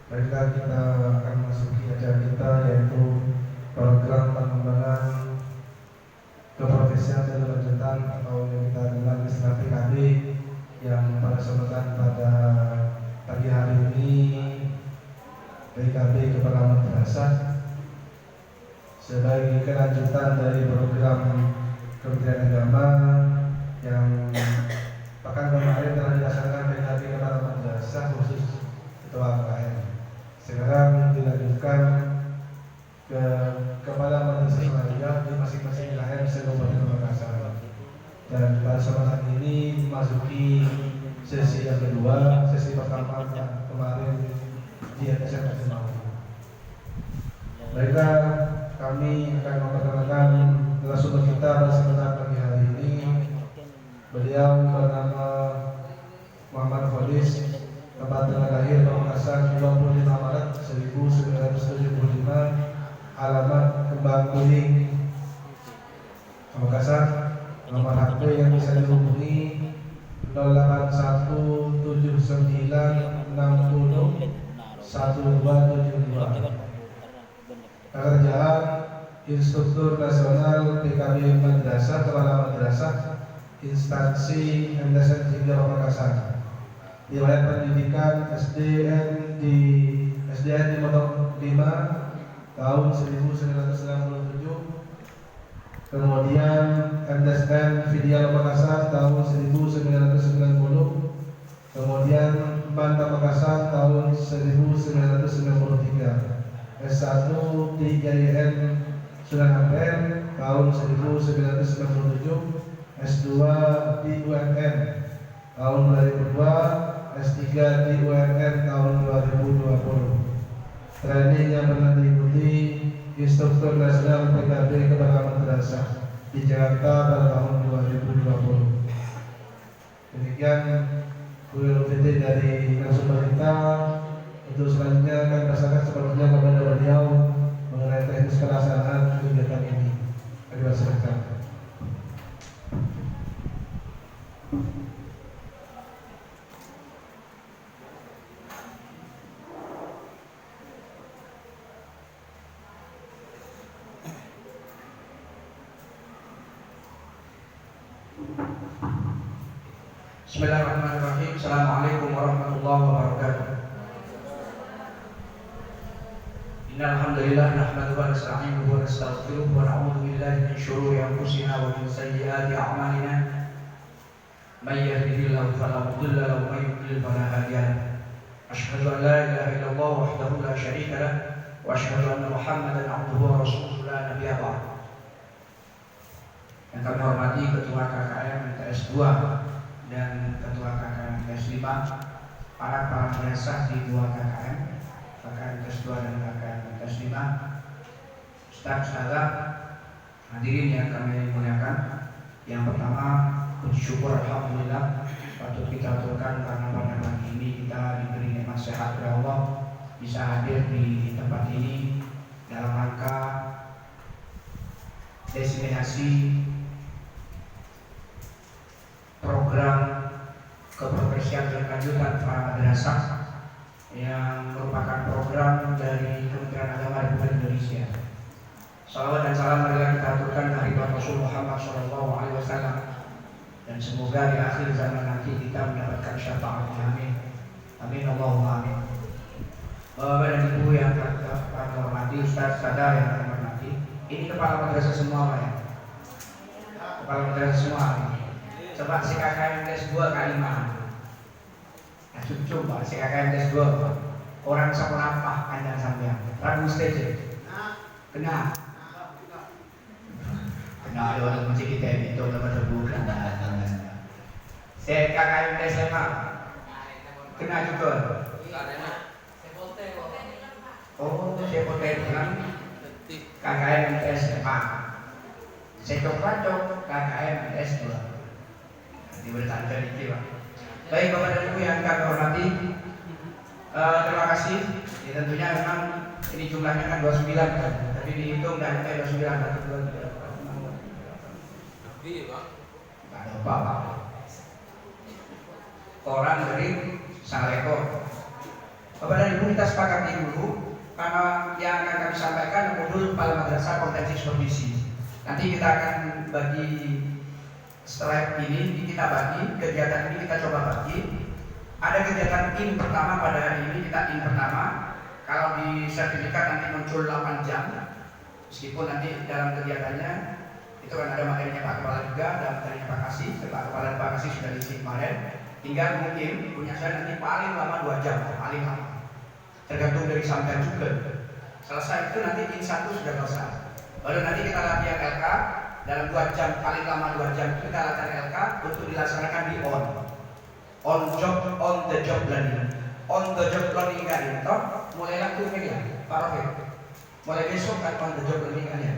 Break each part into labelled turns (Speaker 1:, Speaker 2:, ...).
Speaker 1: Baiklah, kita akan masuki acara kita, yaitu program pengembangan keprofesian dan lanjutan atau yang kita dengar istilah PKB, yang pada kesempatan pada pagi hari ini PKB Kepala Madrasah sebagai kelanjutan dari program Kementerian Agama yang pekan kemarin telah dilaksanakan PKB Kepala Madrasah khusus Ketua KKN. Sekarang dilanjutkan ke Kepala Madrasah lainnya di masing-masing wilayah di Kabupaten Makassar. Dan pada kesempatan ini memasuki sesi yang kedua. Sesi pertama kemarin di SMA Semau. Baiklah, kami akan memperkenalkan narasumber kita pada kesempatan pagi hari ini. Beliau bernama Muhammad Khodis, tempat lahir Makassar 25 Maret 1975, alamat Kembang Kuning Makassar. Nomor HP yang bisa dihubungi 08179601272. Pekerjaan Instruktur Nasional PKB Madrasah, Kepala Madrasah Instansi MTSN 3 Makassar. Riwayat pendidikan SDN di Pondok 5 tahun 1997. Kemudian MTSN Filial Makassar tahun 1990. Kemudian Manta Makassar tahun 1993. S1 di IAIN Sunan Ampel tahun 1997. S2 di UNN tahun 2002. S3 di UNN tahun 2020. Training yang pernah diikuti Instruktur Nasional PKB Kepala Madrasah di Jakarta pada tahun 2020. Demikian Kuliah PT dari narasumber kita. Untuk selanjutnya akan rasakan sepertinya kepada beliau mengenai teknis pelaksanaan kegiatan ini. Terima kasih.
Speaker 2: Bismillahirrahmanirrahim. Assalamualaikum warahmatullahi wabarakatuh. Innal hamdalillah nahmaduhu wa nasta'inuhu wa nastaghfiruh wa na'udzu billahi min shururi anfusina wa min sayyiati a'malina. May yahdihillahu fala mudilla lahu wa may yudlil fala hadiya lahu. Asyhadu an la ilaha illallah wahdahu la syarika lahu wa asyhadu anna Muhammadan 'abduhu wa rasuluhu la nabiyya ba'd. Yang kami hormati Ketua KKN MTS 2 dan Ketua KKN MTS 5, para madrasah di 2 KKN MTS 2 dan KKN MTS 5, Ustaz-Ustazah, hadirin yang kami muliakan. Yang pertama, puji syukur alhamdulillah patut kita aturkan karena pada pagi ini kita diberi nikmat sehat oleh Allah, bisa hadir di tempat ini dalam rangka diseminasi program keprofesian berkelanjutan para madrasah yang merupakan program dari Kementerian Agama Republik Indonesia. Salawat dan salam marilah kita aturkan kehadirat Rasul Muhammad SAW, dan semoga di akhir zaman nanti kita mendapatkan syafaatnya. Amin. Amin Allahumma amin. Bapak dan Ibu yang kami hormati, Ustaz Sadar yang kami hormati, ini kepala madrasah semua Pak ya? Kepala madrasah semua ini. Coba si KKN MTS 2 kalimat. Coba si KKN MTS 2 orang sekolah apa kandang sampean? Ragu stage. Kena. Kena ada orang macam kita ini tu dapat terbuka. Si KKN MTS 5 kena juga. Oh, saya poten dengan KKN MTS 5. Saya cocok KKN MTS 2. Diberikan dari Pak. Baik Bapak dan Ibu yang kami hormati, terima kasih. Ya, tentunya memang ini jumlahnya kan 29 kan, tapi dihitung dan 29 atau 23. Tidak ada apa-apa. Orang dari Saleko, Bapak dan Ibu, kita sepakati dulu karena yang akan kami sampaikan modul kepala madrasah kompetensi supervisi. Nanti kita akan bagi setelah ini kita bagi kegiatan ini, kita coba bagi. Ada kegiatan in pertama pada hari ini, kita in pertama. Kalau di sertifikat nanti muncul 8 jam. Meskipun nanti dalam kegiatannya itu kan ada materinya Pak Kepala juga, ada materinya Pak Kasih. Pak Kepala dan Pak Kasih sudah diisi kemarin. Tinggal mungkin punya saya nanti paling lama 2 jam, paling lama. Tergantung dari sampean juga. Selesai itu nanti in 1 sudah selesai. Baru nanti kita latihan LK dalam 2 jam, paling lama 2 jam kita latihan LK untuk dilaksanakan di on the job learning. On the job learning kan itu mulailah tuh ya Pak Rofiq. Mulai besok kan on the job learning kan ya.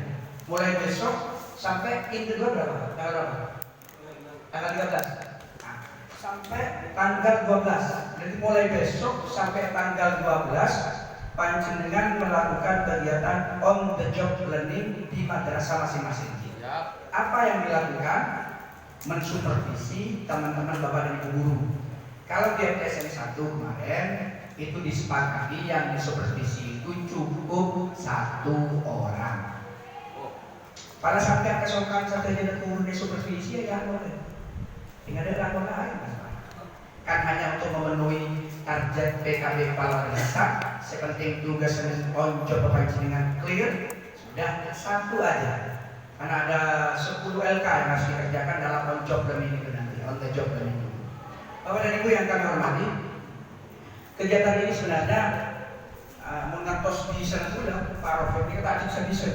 Speaker 2: Mulai besok sampai in kedua berapa? Tanggal berapa? Tanggal 13. Nah, sampai tanggal 12. Jadi mulai besok sampai tanggal 12 panjenengan melakukan kegiatan on the job learning di madrasah masing-masing. Apa yang dilakukan? Mensupervisi teman-teman Bapak dan Ibu guru. Kalau di MTSN 1 kemarin itu disepakati yang disupervisi itu cukup 1 orang. Pada saat yang kesokan saja tidak turun di supervisi ya boleh. Tinggal ada lapor lain kan hanya untuk memenuhi target PKB kepala madrasah. Sepenting tugas on job panjenengan clear sudah 1 aja. Karena ada 10 LK yang harus dikerjakan dalam on job learning itu nanti, on the job learning. Bapak dan Ibu yang kami hormati, kegiatan ini sebenarnya mengatos di sana pula Pak Rofiq ini tak bisa.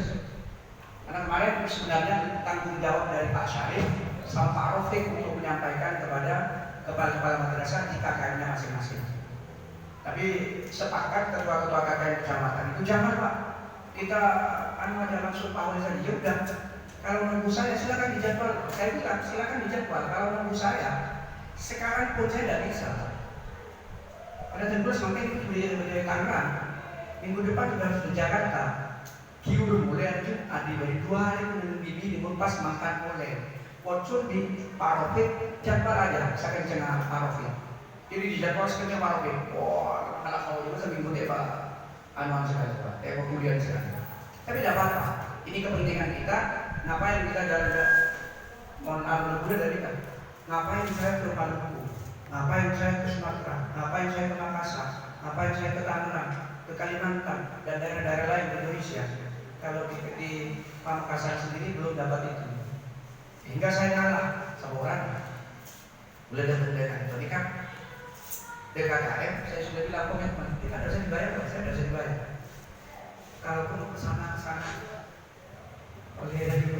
Speaker 2: Karena kemarin sebenarnya tanggung jawab dari Pak Syarif sama Pak Rofiq untuk menyampaikan kepada kepala-kepala madrasah di KKM-nya masing-masing. Tapi sepakat ketua-ketua KKM kecamatan itu jangan Pak, kita aja langsung Pak Wali saja. Ya udah, kalau nunggu saya silakan dijadwal. Saya bilang silakan dijadwal. Kalau nunggu saya, sekarang pun saya tidak bisa. Pada tentu nanti beli Tangerang, minggu depan juga harus di Jakarta. Kiu udah mulai aja, adi dari 2 hari menunggu bibi pas makan mulai. Pocur di Pak Rofiq, jadwal aja. Saya kenceng Pak Rofiq. Jadi dijadwal sekenceng Pak Rofiq. Wah, kalau kau juga seminggu deh Pak. Anuan sekali Pak, kemudian sekali. Tapi tidak apa-apa. Ini kepentingan kita. Ngapain kita jalan-jalan? Mohon maaf dari kita. Ngapain saya ke Maluku? Ngapain saya ke Sumatera? Ngapain saya ke Makassar? Ngapain saya ke Tangerang? Ke Kalimantan dan daerah-daerah lain di Indonesia? Kalau di Pamekasan sendiri belum dapat itu. Hingga saya ngalah sama orang. Boleh dapat tadi kan DKKM saya sudah bilang komitmen kita tidak bisa dibayar, saya tidak bisa dibayar. Kalau perlu kesana oleh dari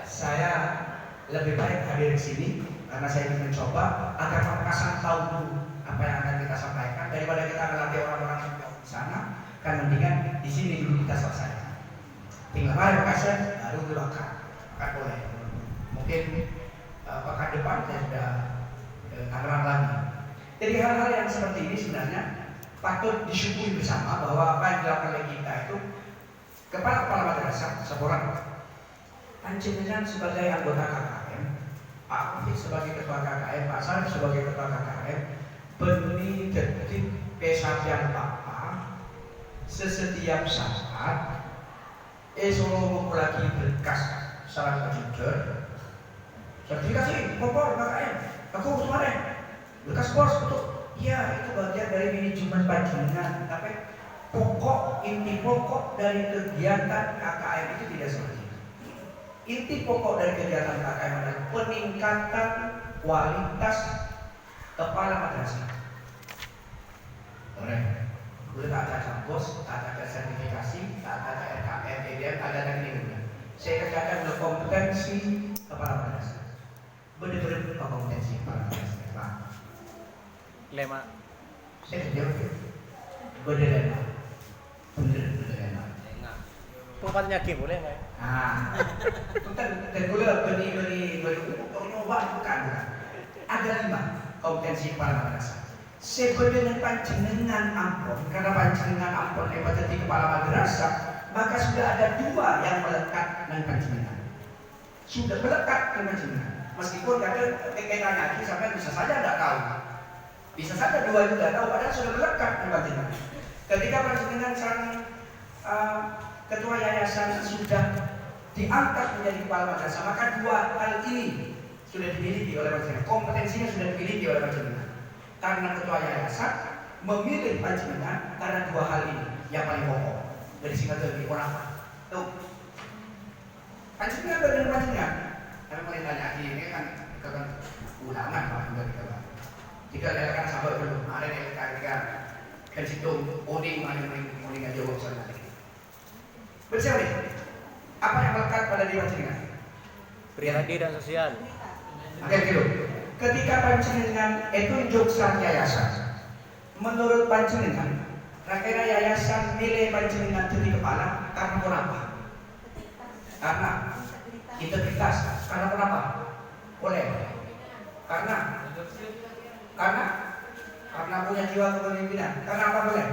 Speaker 2: saya lebih baik hadir di sini karena saya ingin mencoba agar Pamekasan tahu dulu apa yang akan kita sampaikan daripada kita melatih orang-orang yang di sana. Kan mendingan di sini dulu kita selesaikan. Tinggal Pamekasan baru dilakukan. Kan boleh. Mungkin pekan depan saya sudah Tangerang lagi. Jadi hal-hal yang seperti ini sebenarnya patut disyukuri bersama bahwa apa yang dilakukan oleh kita itu kepala madrasah seorang panjenengan sebagai anggota KKM, Pak Rofiq sebagai ketua KKM, Pak Sarif sebagai ketua KKM, beni detik pesakian Papa sesetiap saat solo lagi berkas salah komputer sertifikasi kompor KKM. Aku kemarin bekas bos untuk ya itu bagian dari manajemen panjenengan, tapi inti pokok dari kegiatan KKM itu tidak seperti itu. Inti pokok dari kegiatan KKM adalah peningkatan kualitas kepala madrasah. Boleh, boleh tak ada kampus, tak ada sertifikasi, tak ada RKM, EDM, tak ada ini. Saya kerjakan kompetensi kepala madrasah. Benar-benar kompetensi kepala madrasah.
Speaker 3: Lema.
Speaker 2: Saya jawab benar-benar.
Speaker 3: Tempatnya Ki boleh nggak?
Speaker 2: Nah, itu kan tergula beri nyoba bukan. Ada 5 kompetensi kepala madrasah. Sebenarnya panjenengan ampun, karena panjenengan ampun hebat di kepala madrasah, maka sudah ada 2 yang melekat dengan panjenengan. Sudah melekat dengan panjenengan. Meskipun ada kaitannya lagi sampai bisa saja tidak tahu. Bisa saja dua itu tidak tahu, padahal sudah melekat dengan panjenengan. Ketika panjenengan sang ketua yayasan sudah diangkat menjadi kepala madrasah, maka dua hal ini sudah dimiliki oleh panjenengan. Kompetensinya sudah dimiliki oleh panjenengan. Karena ketua yayasan memilih panjenengan karena dua hal ini yang paling pokok. Dari singkat lebih orang apa? Tuh, panjenengan dengan panjenengan. Tapi mulai tanya ini kan ulangan pak, juga jika ada kan sahabat belum ada yang katakan kan situ oding aja urusan lagi. Bersama nih, apa yang melekat pada diri panjenengan?
Speaker 3: Pribadi dan sosial.
Speaker 2: Oke gitu. Ketika panjenengan itu juk sang yayasan, menurut panjenengan, kira-kira yayasan nilai panjenengan jadi kepala karena apa? Karena integritas. Karena kenapa? Boleh. Karena punya jiwa kepemimpinan. Karena apa boleh?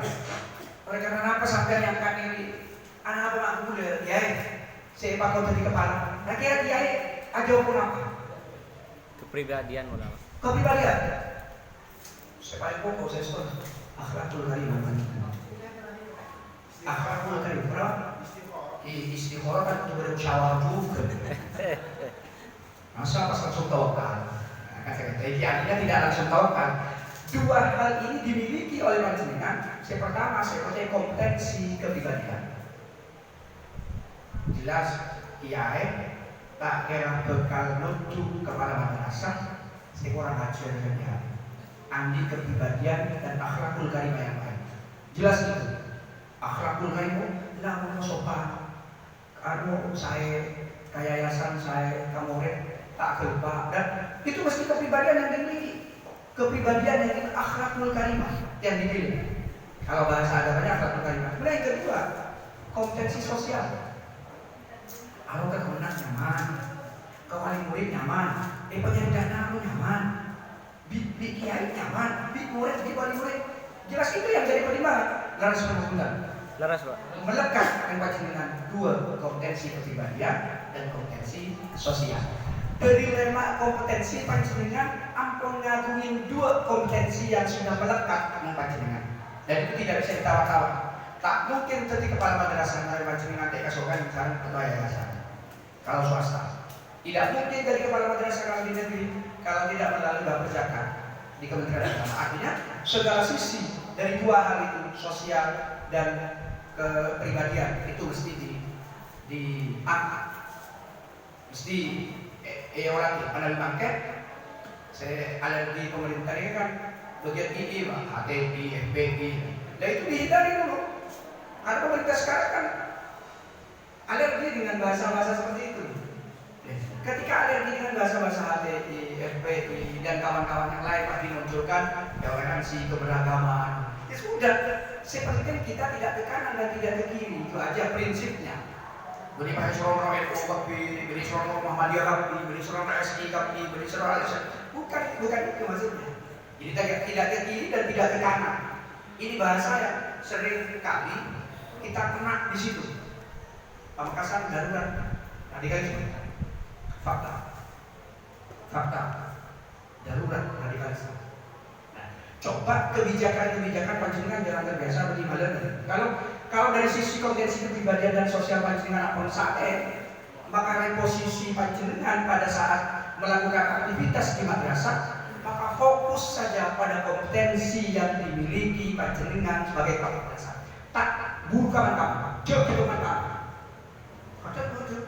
Speaker 2: Oleh karena apa sampai yang kan ini anak apa aku boleh? Ya, siapa kau jadi kepala? Nah kira dia aja pun apa?
Speaker 3: Kepribadian modal.
Speaker 2: Kepribadian. Saya paling pokok saya suka akhlakul karimah. Akhlakul karimah. Istiqoroh kan untuk bermusyawarah juga. Masa pas langsung tawakal? Jadi artinya tidak langsung tawakal. Dua hal ini dimiliki oleh panjenengan. Yang pertama, saya percaya kompetensi kepribadian. Jelas, kiai tak kira bekal nuju kepala madrasah, seorang ajar dia. Andi kepribadian dan akhlakul karimah yang baik. Jelas itu. Akhlakul karimah, namun sopan. Anu saya yayasan saya kamurid tak gelbak dan itu mesti kepribadian yang dimiliki, kepribadian yang akhlakul karimah yang dimiliki. Kalau bahasa agamanya akhlakul karimah. Kemudian yang kedua, kompetensi sosial. Kalau kemenang nyaman, kewali murid nyaman, penyari dana lu nyaman, bik kiai nyaman, bik murid, bik wali murid. Jelas itu yang jadi pertimbangan. Laras semua
Speaker 3: Laras pak.
Speaker 2: melekat dengan dua kompetensi kepribadian dan kompetensi sosial. Dari lema kompetensi panjenengan ampun ngagungin dua kompetensi yang sudah melekat dengan panjenengan. Dan itu tidak bisa ditawar-tawar. Tak mungkin jadi kepala madrasah dari panjenengan TK Sokan misalnya ketua yayasan. Kalau swasta, tidak mungkin jadi kepala madrasah kalau di negeri kalau tidak melalui bab zakat di Kementerian Agama. Artinya segala sisi dari dua hal itu, sosial dan kepribadian itu mesti diangkat, mesti orang analis angket. Saya alergi pemerintah ini kan bagian ini pak, HTI, FPI, dan itu dihindari dulu. Karena pemerintah sekarang kan alergi dengan bahasa-bahasa seperti itu. Ketika alergi dengan bahasa-bahasa HTI, FPI, dan kawan-kawan yang lain pasti munculkan toleransi keberagaman. Ya sudah, sepenting kita tidak ke kanan dan tidak ke kiri, itu aja prinsipnya. Beri pakai sorong NU kapi, beri sorong Muhammadiyah kapi, beri sorong PSI kapi, beri sorong Alisya. Bukan itu maksudnya. Jadi tidak ke kiri dan tidak ke kanan. Ini bahasa yang sering kali kita kena di situ. Pamekasan darurat, radikalisme, fakta, darurat, radikalisme. Coba kebijakan panjenengan jangan terbiasa bagaimana. Kalau dari sisi kompetensi kepribadian dan sosial panjenengan apun sae, maka posisi panjenengan pada saat melakukan aktivitas di madrasah, maka fokus saja pada kompetensi yang dimiliki panjenengan sebagai kepala madrasah. Tak bukan kamu, jauh kamu. Ada bodoh,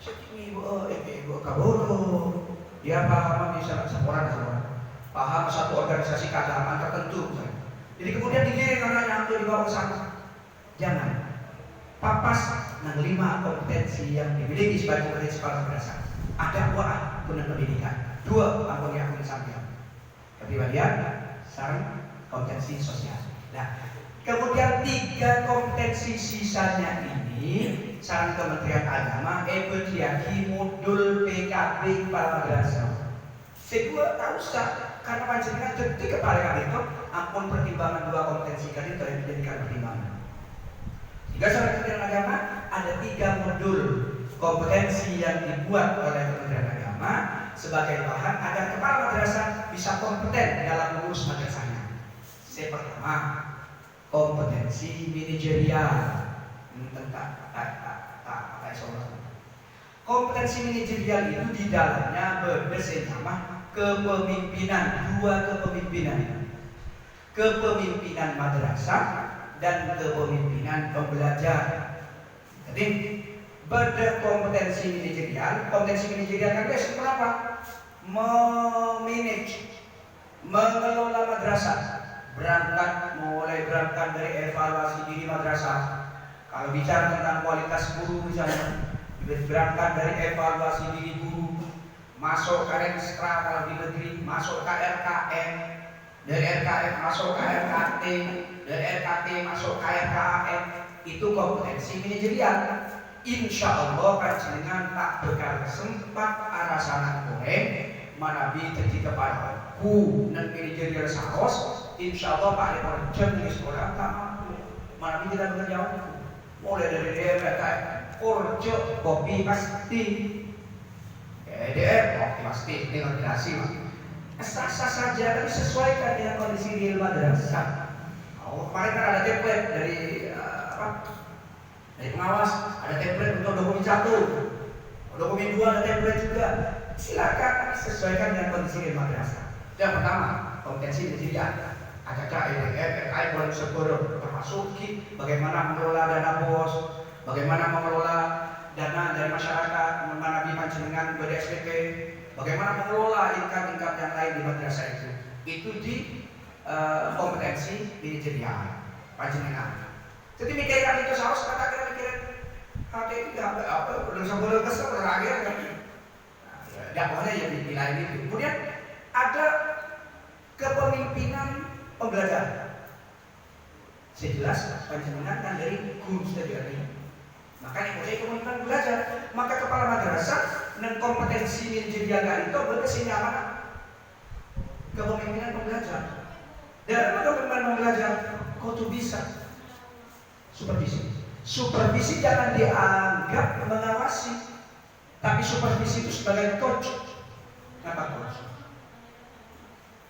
Speaker 2: segini ibu kabodoh. Dia paham bisa seorang. Paham satu organisasi keagamaan tertentu. Jadi kemudian digiring orangnya untuk dibawa ke sana. Jangan. Papas nang 5 kompetensi yang dimiliki sebagai kompetensi kepala madrasah. Ada guna pendidikan. 2 ampun yang sampean. Kepribadian, sareng kompetensi sosial. Nah, kemudian 3 kompetensi sisanya ini sareng Kementerian Agama diaki modul PKB kepala madrasah. Kedua tak usah karena panjenengan jadi kepala kantor, ampun pertimbangan 2 kompetensi kali itu yang dijadikan pertimbangan. Jika secara Kementerian Agama ada 3 modul kompetensi yang dibuat oleh Kementerian Agama, sebagai bahan agar kepala madrasah bisa kompeten dalam mengurus madrasahnya. Yang pertama, kompetensi manajerial. Kompetensi manajerial itu di dalamnya berdesain nama kepemimpinan, dua kepemimpinan. Kepemimpinan madrasah dan kepemimpinan pembelajar. Jadi berkompetensi manajerial, kompetensi manajerial kan biasa apa? Memanage, mengelola madrasah. Mulai berangkat dari evaluasi diri madrasah. Kalau bicara tentang kualitas guru misalnya, berangkat dari evaluasi diri guru, masuk ke Renstra kalau di negeri, masuk ke RKM, dari RKM masuk ke RKT, dari RKT masuk ke RKM, itu kompetensi manajerial. Insya Allah panjenengan tak bakal sempat arasana goreng manabi jadi kepala ku dan manajerial saros. Insya Allah Pak Rektor jam di sekolah tak mampu. Manabi tidak bekerja mulai dari DPR, korjo, kopi pasti, EDR kopi pasti dengan gerasi. Sah-sah saja, tapi sesuaikan dengan kondisi real madrasah. Kemarin kan ada template dari dari pengawas, ada template untuk dokumen 1, dokumen 2 ada template juga. Silakan, tapi sesuaikan dengan kondisi real madrasah. Yang pertama, kompetensi manajerial. Ada EDR, RKI, boleh segera termasuk bagaimana mengelola dana bos, bagaimana mengelola dana dari masyarakat, mengenai panjenengan BDSPP, bagaimana mengelola income yang lain di madrasah itu. Itu di kompetensi manajerial panjenengan. Jadi mikirkan itu harus katakan mikirin itu apa belum sampai kesel terakhir kan. Dakwahnya ya dinilai itu. Kemudian ada kepemimpinan pembelajar. Saya jelas panjenengan kan dari guru tadi. Makanya saya kepemimpinan belajar. Maka kepala madrasah dan kompetensi manajerial itu berkesini apa? Kepemimpinan pembelajar. Dan kepemimpinan pembelajar kau tuh bisa supervisi. Supervisi jangan dianggap mengawasi, tapi supervisi itu sebagai coach. Apa coach?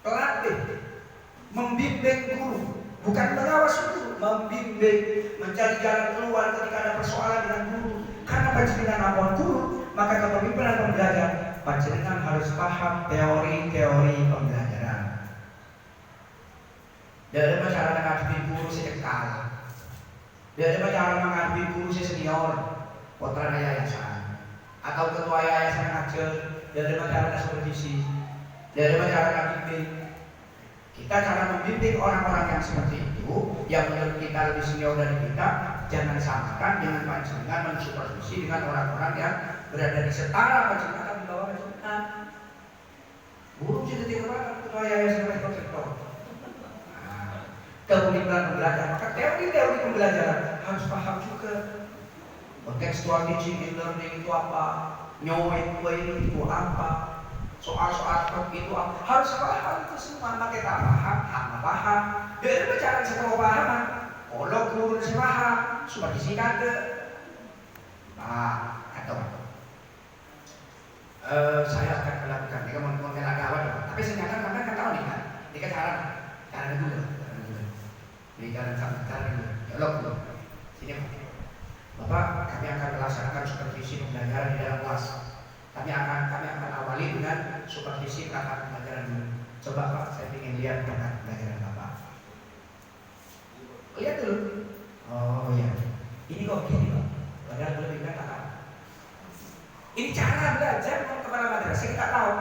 Speaker 2: Pelatih. Membimbing guru, bukan mengawasi guru, membimbing, mencari jalan keluar ketika ada persoalan dengan guru. Karena panjenengan apapun guru, maka kepemimpinan pembelajar, panjenengan harus paham teori-teori pembelajaran. Dari cara menghadapi guru sekekal, dari cara menghadapi guru senior, putra yayasan, atau ketua yayasan ngajar, dari cara supervisi, dari cara bimbing. Kita cara membimbing orang-orang yang seperti itu, yang menurut kita lebih senior dari kita, jangan samakan dengan panjenengan mensupervisi dengan orang-orang yang berada di setara panjenengan di bawah panjenengan. Guru jadi tinggal ketua yayasan rektor. Kepemimpinan pembelajaran, maka teori-teori pembelajaran harus paham juga. Contextual teaching and learning itu apa? Knowing itu apa? Soal-soal itu harus paham itu semua. Maka kita paham. Dari bicara sebuah pemahaman, kalau guru saya paham, sudah disingkat ke. Atau saya akan melakukan. Jika mau melakukan, tapi senyata karena kan tahu nih kan, jika cara dulu. Di cara dulu. Ya sini Bapak, kami akan melaksanakan supervisi pembelajaran di dalam kelas. Kami akan awali dengan supervisi perangkat pembelajaran dulu. Coba Pak, saya ingin lihat perangkat pembelajaran Bapak. Lihat dulu. Oh iya. Ini kok gini Pak. Padahal lebih katakan. Ini cara belajar kepala madrasah kita tahu.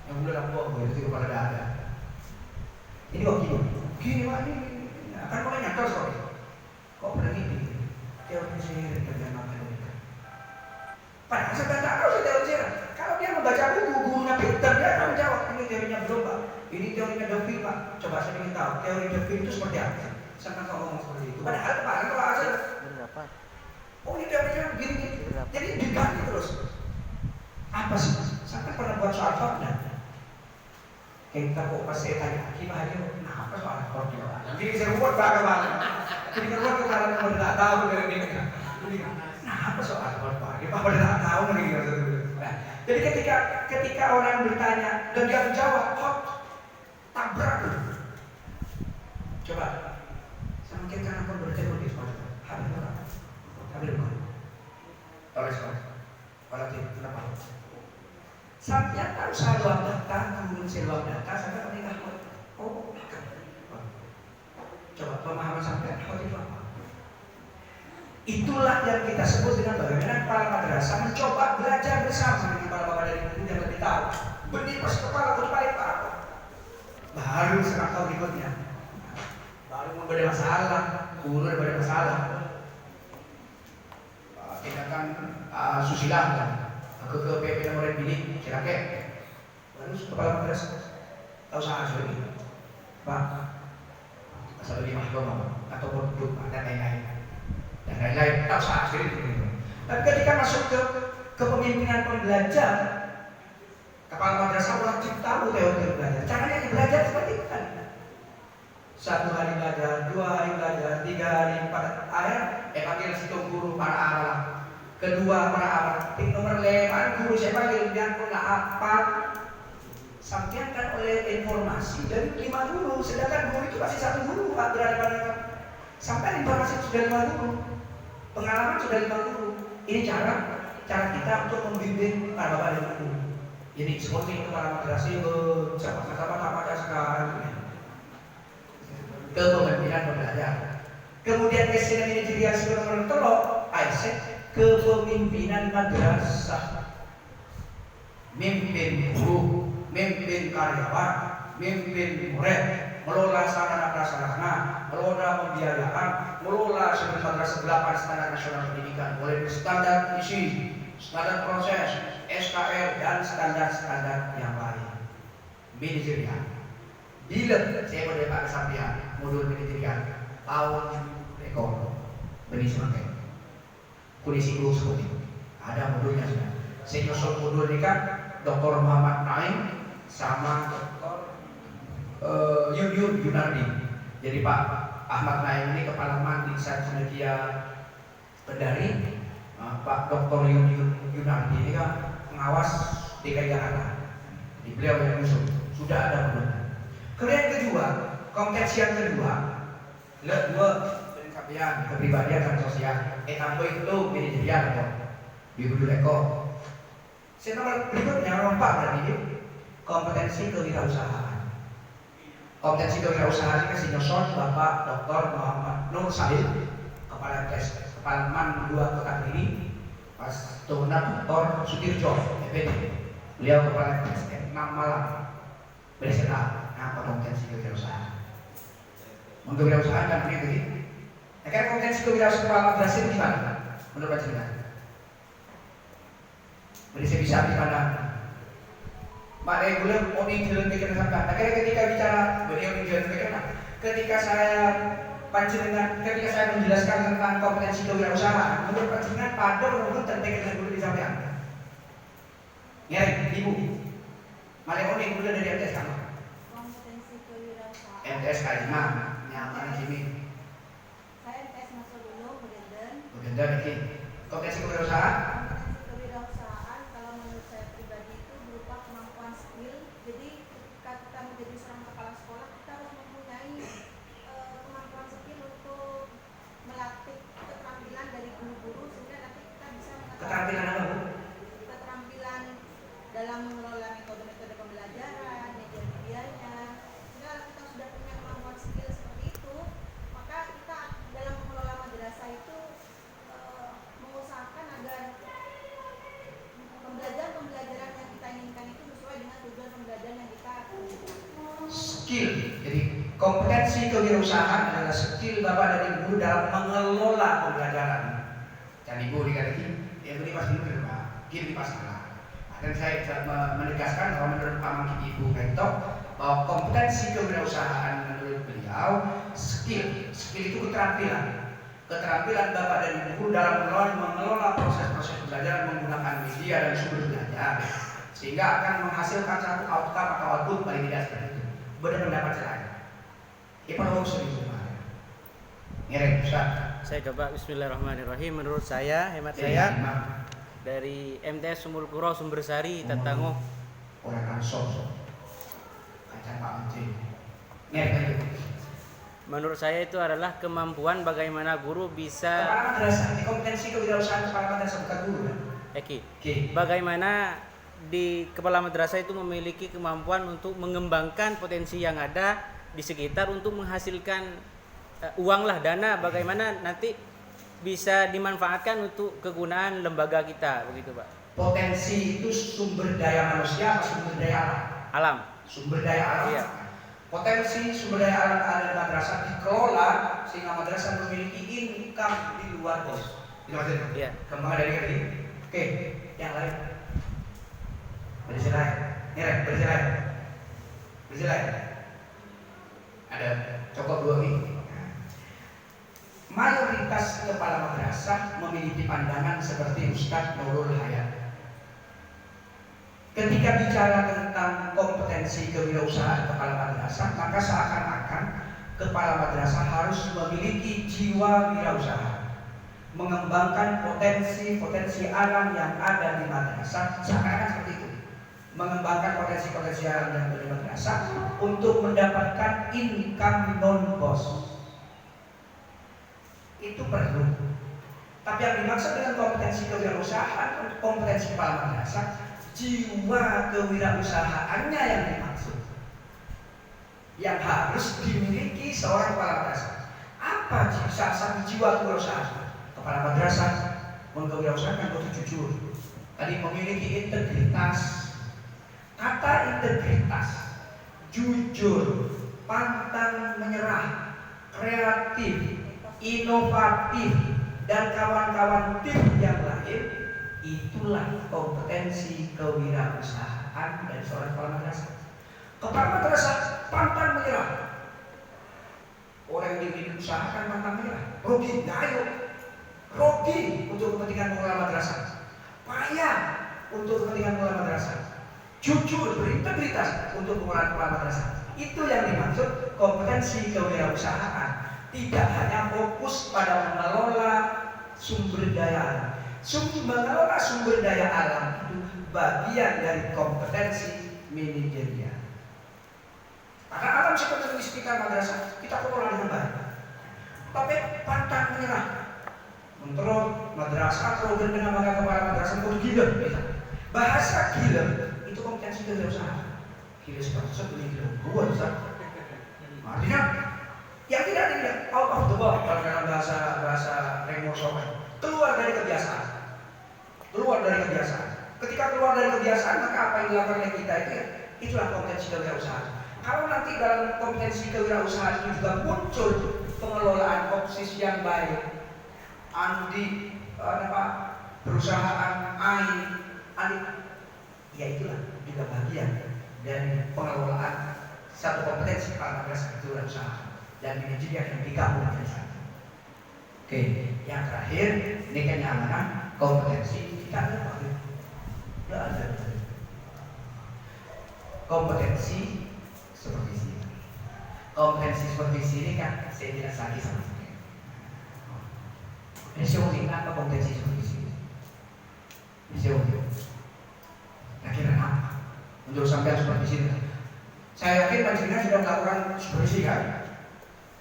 Speaker 2: Yang udah lampau itu kepala dada. Ini kok gini. Gini Pak ini. Akan mulai nyata soalnya. Kok berani ini? Teori sihir kerjaan matematika. Padahal saya tak tahu teori sihir. Kalau dia membaca buku-bukunya pintar, dia akan menjawab ini teorinya berubah. Ini teorinya Devin Pak. Coba saya ingin tahu teori Devin itu seperti apa. Saya kan ngomong seperti itu. Padahal kemarin kalau asal. Oh ini teorinya begini. Jadi diganti terus. Apa sih? Saya kan pernah buat soal fakta. Kita kok pas saya tanya, gimana aja? Nah apa soal fakta? Nanti saya buat bagaimana? Jadi keluar ke dalam kalau tidak tahu dari ini. Nah apa soal fakta? Kita pada tidak tahu lagi. Nah Jadi ketika orang bertanya dan dia menjawab, hot, tabrak. Coba, semakin karena kau bertemu di sekolah, habis bukan? Oleh sekolah, kalau tidak kenapa? Sampai tahu saya luang data, kemudian saya luang data, sampai menikah. Oh, coba pemahaman sampai hot itu apa? Itulah yang kita sebut dengan bagaimana kepala madrasah mencoba belajar bersama dengan kepala bapak dari ibu yang lebih tahu. Benih pas kepala paling parah. Baru serangkau berikutnya. Baru ada masalah, guru ada masalah. Tindakan susila kan, ke PP nomor pilih, cilake. Baru kepala madrasah tahu salah lagi. Pak, asal di mahkamah ataupun duduk dan lain-lain. Dan lain-lain tak sah sendiri. Tapi ketika masuk ke kepemimpinan pembelajar, kepala madrasah wajib tahu teori belajar. Caranya belajar seperti itu kan. 1 hari belajar, 2 hari belajar, 3 hari, 4 hari. Panggil situ guru para amal. Kedua para amal. Tik nomor 5 guru siapa yang pernah apa? Sampaikan oleh informasi dari 5 guru. Sedangkan guru itu masih 1 guru. Berada pada sampai informasi sudah 5 guru. Pengalaman sudah 5 guru. Ini cara kita untuk membimbing para bapak dan ibu. Jadi seperti itu para madrasah sama-sama sekali. Kepemimpinan pembelajar. Kemudian kesenian ini jadi sebelum menolak Aisyah kepemimpinan madrasah. Mimpin guru, mimpin karyawan, mimpin murid, mengelola sarana prasarana, mengelola pembiayaan, mengelola sebenarnya 8 standar nasional pendidikan, mulai dari standar isi, standar proses, SKR dan standar-standar yang lain. Manajerial. Bila saya boleh Pak kesampaian modul manajerial tahun rekor beri semakin kondisi guru seperti itu. Ada modulnya sudah. Saya nyusul modul ini kan Dr. Muhammad Naim sama Dr. Yunardi. Jadi Pak Ahmad Naim ini kepala mandi Sarjana Kendari. Pak Dr. Yunardi ini kan pengawas DKI Jakarta. Di beliau yang musuh sudah ada modulnya. Kemudian kedua, kompetensi yang kedua, pencapaian kepribadian dan sosial. Etapa itu manajerial, di rekor. Nomor berikutnya nomor 4 berarti kompetensi kewirausahaan. Kompetensi kewirausahaan ini nyosor Bapak Dr. Muhammad Nur Said, kepala Man 2 Kota Kediri, pas Tunar Dr. Sudirjo, FPD. Beliau kepala TS 6 Malang. Berserta apa kompetensi kewirausahaan? Untuk kewirausahaan kan ini tadi. Akhirnya kompetensi kewirausahaan kepala madrasah itu gimana? Menurut Pak Jenderal? Beri saya bisa dipandang. Mak reguler oni jalan pikiran sampai. Akhirnya ketika bicara beliau ini jalan pikiran. Ketika saya menjelaskan tentang kompetensi kewirausahaan, menurut Pak Jenderal pada menurut terdekat dulu disampaikan. Ya, Ibu. Malah oni kemudian dari MTS kan?
Speaker 4: Kompetensi kewirausahaan.
Speaker 2: MTS kayak gimana? Nyaman sini.
Speaker 4: Saya MTS masuk dulu,
Speaker 2: Begenda ini. Kompetensi kewirausahaan?
Speaker 4: Kompetensi kewirausahaan kalau menurut saya pribadi itu berupa kemampuan skill. Jadi ketika kita menjadi seorang kepala sekolah, kita harus mempunyai kemampuan skill untuk melatih keterampilan dari guru-guru sehingga nanti kita bisa
Speaker 2: Keterampilan apa, Bu?
Speaker 4: keterampilan dalam mengelola metode-metode pembelajaran, media-medianya. Sehingga kita sudah punya kemampuan skill seperti itu, maka kita dalam mengelola madrasah itu mengusahakan agar pembelajaran yang kita inginkan itu sesuai dengan tujuan pembelajaran yang kita
Speaker 2: Skill. Jadi kompetensi kewirausahaan adalah skill Bapak dan Ibu dalam mengelola pembelajaran. Dan Ibu dikatakan, ya ini pas dulu ya Pak, gini pas salah. Dan saya menegaskan bahwa menurut Pak Mangki Ibu Rektor bahwa kompetensi kewirausahaan menurut beliau skill itu keterampilan Bapak dan Ibu dalam mengelola proses-proses pembelajaran menggunakan media dan sumber belajar sehingga akan menghasilkan satu outcome atau output paling tidak seperti itu. Benar pendapat saya. Ini perlu serius banget. Ngerek Ustaz.
Speaker 3: Saya coba bismillahirrahmanirrahim. Menurut saya, hemat
Speaker 2: Ya,
Speaker 3: saya, dari MTS Sumul Kuro Sumbersari Tatango.
Speaker 2: Orang kan sok kacang Pak Menteri. Ngerti.
Speaker 3: Menurut saya itu adalah kemampuan bagaimana guru bisa
Speaker 2: Kepala madrasah, ini kompetensi kewirausahaan kepala madrasah bukan guru kan?
Speaker 3: Eki.
Speaker 2: Oke.
Speaker 3: Bagaimana di kepala madrasah itu memiliki kemampuan untuk mengembangkan potensi yang ada di sekitar untuk menghasilkan uang lah, dana, bagaimana nanti bisa dimanfaatkan untuk kegunaan lembaga kita, begitu Pak.
Speaker 2: Potensi itu sumber daya manusia atau sumber daya alam?
Speaker 3: Alam.
Speaker 2: Sumber daya alam.
Speaker 3: Iya.
Speaker 2: Potensi sumber daya alam ada di madrasah dikelola sehingga madrasah memiliki income di luar bos. Itu maksudnya.
Speaker 3: Iya.
Speaker 2: Kembang dari ini. Oke, yang lain. Berisi lain. Nih, berisi lain. Berisi lain. Ada cukup dua ini. Mayoritas kepala madrasah memiliki pandangan seperti Ustadz Nurul Hayat. Ketika bicara tentang kompetensi kewirausahaan kepala madrasah, maka seakan-akan kepala madrasah harus memiliki jiwa wirausaha, mengembangkan potensi-potensi alam yang ada di madrasah, seakan-akan seperti itu. Mengembangkan potensi-potensi alam yang ada di madrasah untuk mendapatkan income non-bos. Itu perlu. Tapi yang dimaksud dengan kompetensi kewirausahaan, kompetensi kepala madrasah, jiwa kewirausahaannya yang dimaksud, yang harus dimiliki seorang kepala madrasah. Apa salah satu jiwa kewirausahaan? Kepala madrasah mengkewirausahaan itu jujur. Tadi memiliki integritas. Kata integritas, jujur, pantang menyerah, kreatif, inovatif, dan kawan-kawan tim yang lain, itulah kompetensi kewirausahaan dari seorang kepala madrasah. Kepala madrasah pantang menyerah. Orang yang diusahakan pantang menyerah. Rugi, ayo. Rugi untuk kepentingan pengelola madrasah. Payah untuk kepentingan pengelola madrasah. Jujur, berintegritas untuk pengelola kepala madrasah. Itu yang dimaksud kompetensi kewirausahaan. Tidak hanya fokus pada mengelola sumber daya alam. Mengelola sumber daya alam itu bagian dari kompetensi manajerial. Karena alam seperti di sekitar madrasah kita kelola dengan baik. Tapi pantang menyerah. Menurut madrasah kalau dengan kepala madrasah itu gila. Bahasa gila itu kompetensi kewirausahaan. Gila seperti gila gua bisa. Artinya yang tidak out of the box kalau dalam bahasa Remo Sopan, keluar dari kebiasaan. Keluar dari kebiasaan. Ketika keluar dari kebiasaan, maka apa yang dilakukan oleh kita itu itulah kompetensi kewirausahaan. Kalau nanti dalam kompetensi kewirausahaan itu juga muncul pengelolaan oksis yang baik, perusahaan ya itulah juga bagian dari pengelolaan satu kompetensi kepala madrasah kewirausahaan dan manajerial yang digabung dari sana. Oke, yang terakhir ini kenyamanan kompetensi kita ada apa? Tidak ada. Kompetensi seperti sini. Kompetensi seperti sini kan saya tidak sakit sama sekali. Ini siapa apa kompetensi seperti sini? Ini siapa? Kira-kira apa? Untuk sampai seperti sini. Saya yakin panjenengan sudah melakukan supervisi kan?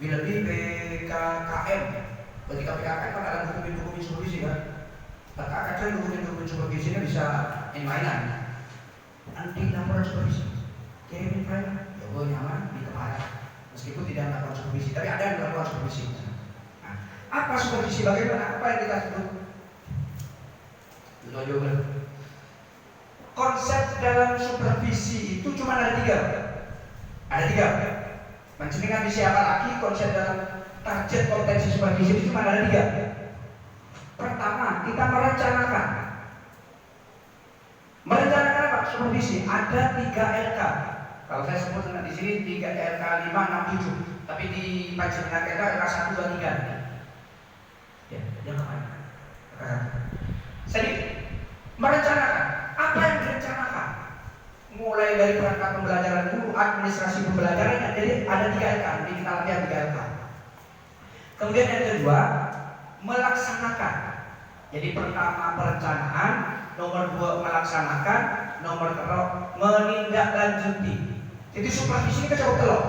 Speaker 2: Bila di PKKM, ketika PKKM kan ada dokumen-dokumen supervisi kan? Kadang dokumen-dokumen supervisinya bisa mainan. Nanti laporan supervisi, kirimin file, ya gue nyaman di kepala. Meskipun tidak melakukan supervisi, tapi ada yang melakukan supervisi. Nah, apa supervisi bagaimana? Apa yang kita sebut? Konsep dalam supervisi itu cuma ada tiga. Ada tiga. Panjenengan siapa lagi konsep dalam target kompetensi supervisi itu cuma ada tiga. Pertama, kita merencanakan. Merencanakan apa? Supervisi ada 3 LK. Kalau saya sebut di sini 3 LK 5, 6, 7. Tapi di panjenengan LK 1, 2, 3. Ya, yang kemana? Jadi merencanakan. Apa yang direncanakan? Mulai dari perangkat pembelajaran guru, administrasi pembelajaran, jadi ada 3 LK. Ini kita latihan 3 LK. Kemudian yang kedua, melaksanakan. Jadi pertama perencanaan, nomor 2 melaksanakan, nomor 3 menindaklanjuti. Jadi supervisi kita coba telok.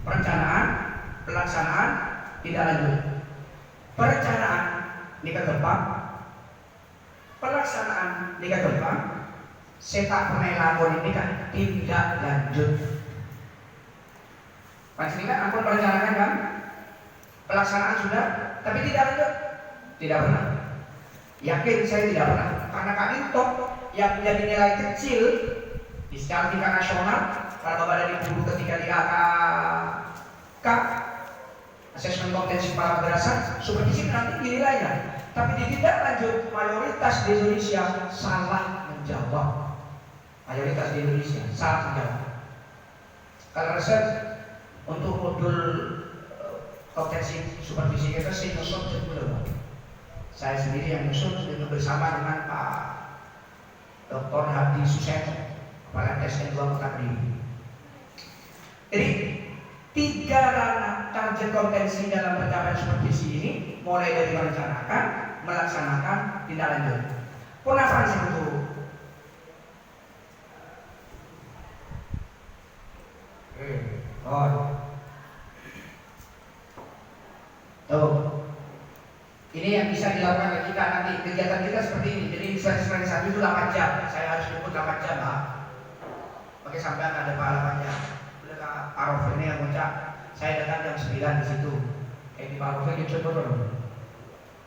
Speaker 2: Perencanaan, pelaksanaan, tidak lanjut. Perencanaan ini ke depan, pelaksanaan ini ke depan, setak penelakon ini kan tidak lanjut. Pasti kan ampun perencanaan kan, pelaksanaan sudah, tapi tidak lanjut, tidak pernah. Yakin saya tidak pernah, karena Kak Dinto yang menjadi nilai kecil di secara tingkat nasional, kalau Bapak dari dulu ketika di AKK asesmen kompetensi kepala madrasah, supervisi nanti nilainya, tapi tidak lanjut mayoritas di Indonesia salah menjawab. Mayoritas di Indonesia salah menjawab. Kalau riset untuk modul kompetensi supervisi kita sih nyusun belum. Saya sendiri yang nyusun bersama dengan Pak Dr. Hadi Suseto, Kepala TSN 2 Kota Kediri. Jadi 3 ranah target kompetensi dalam pencapaian supervisi ini mulai dari merencanakan, melaksanakan, tindak lanjut. Punafan sebetulnya. Tuh. Ini yang bisa dilakukan ketika nanti kegiatan kita seperti ini. Jadi satu itu 8 jam. Saya harus jemput 8 jam, Pak. Pakai sampean ada Pak 8 jam. Udah Pak Rofi ini yang ngucap, saya datang jam 9 di situ. Di Pak Rofi di Cirebon dulu.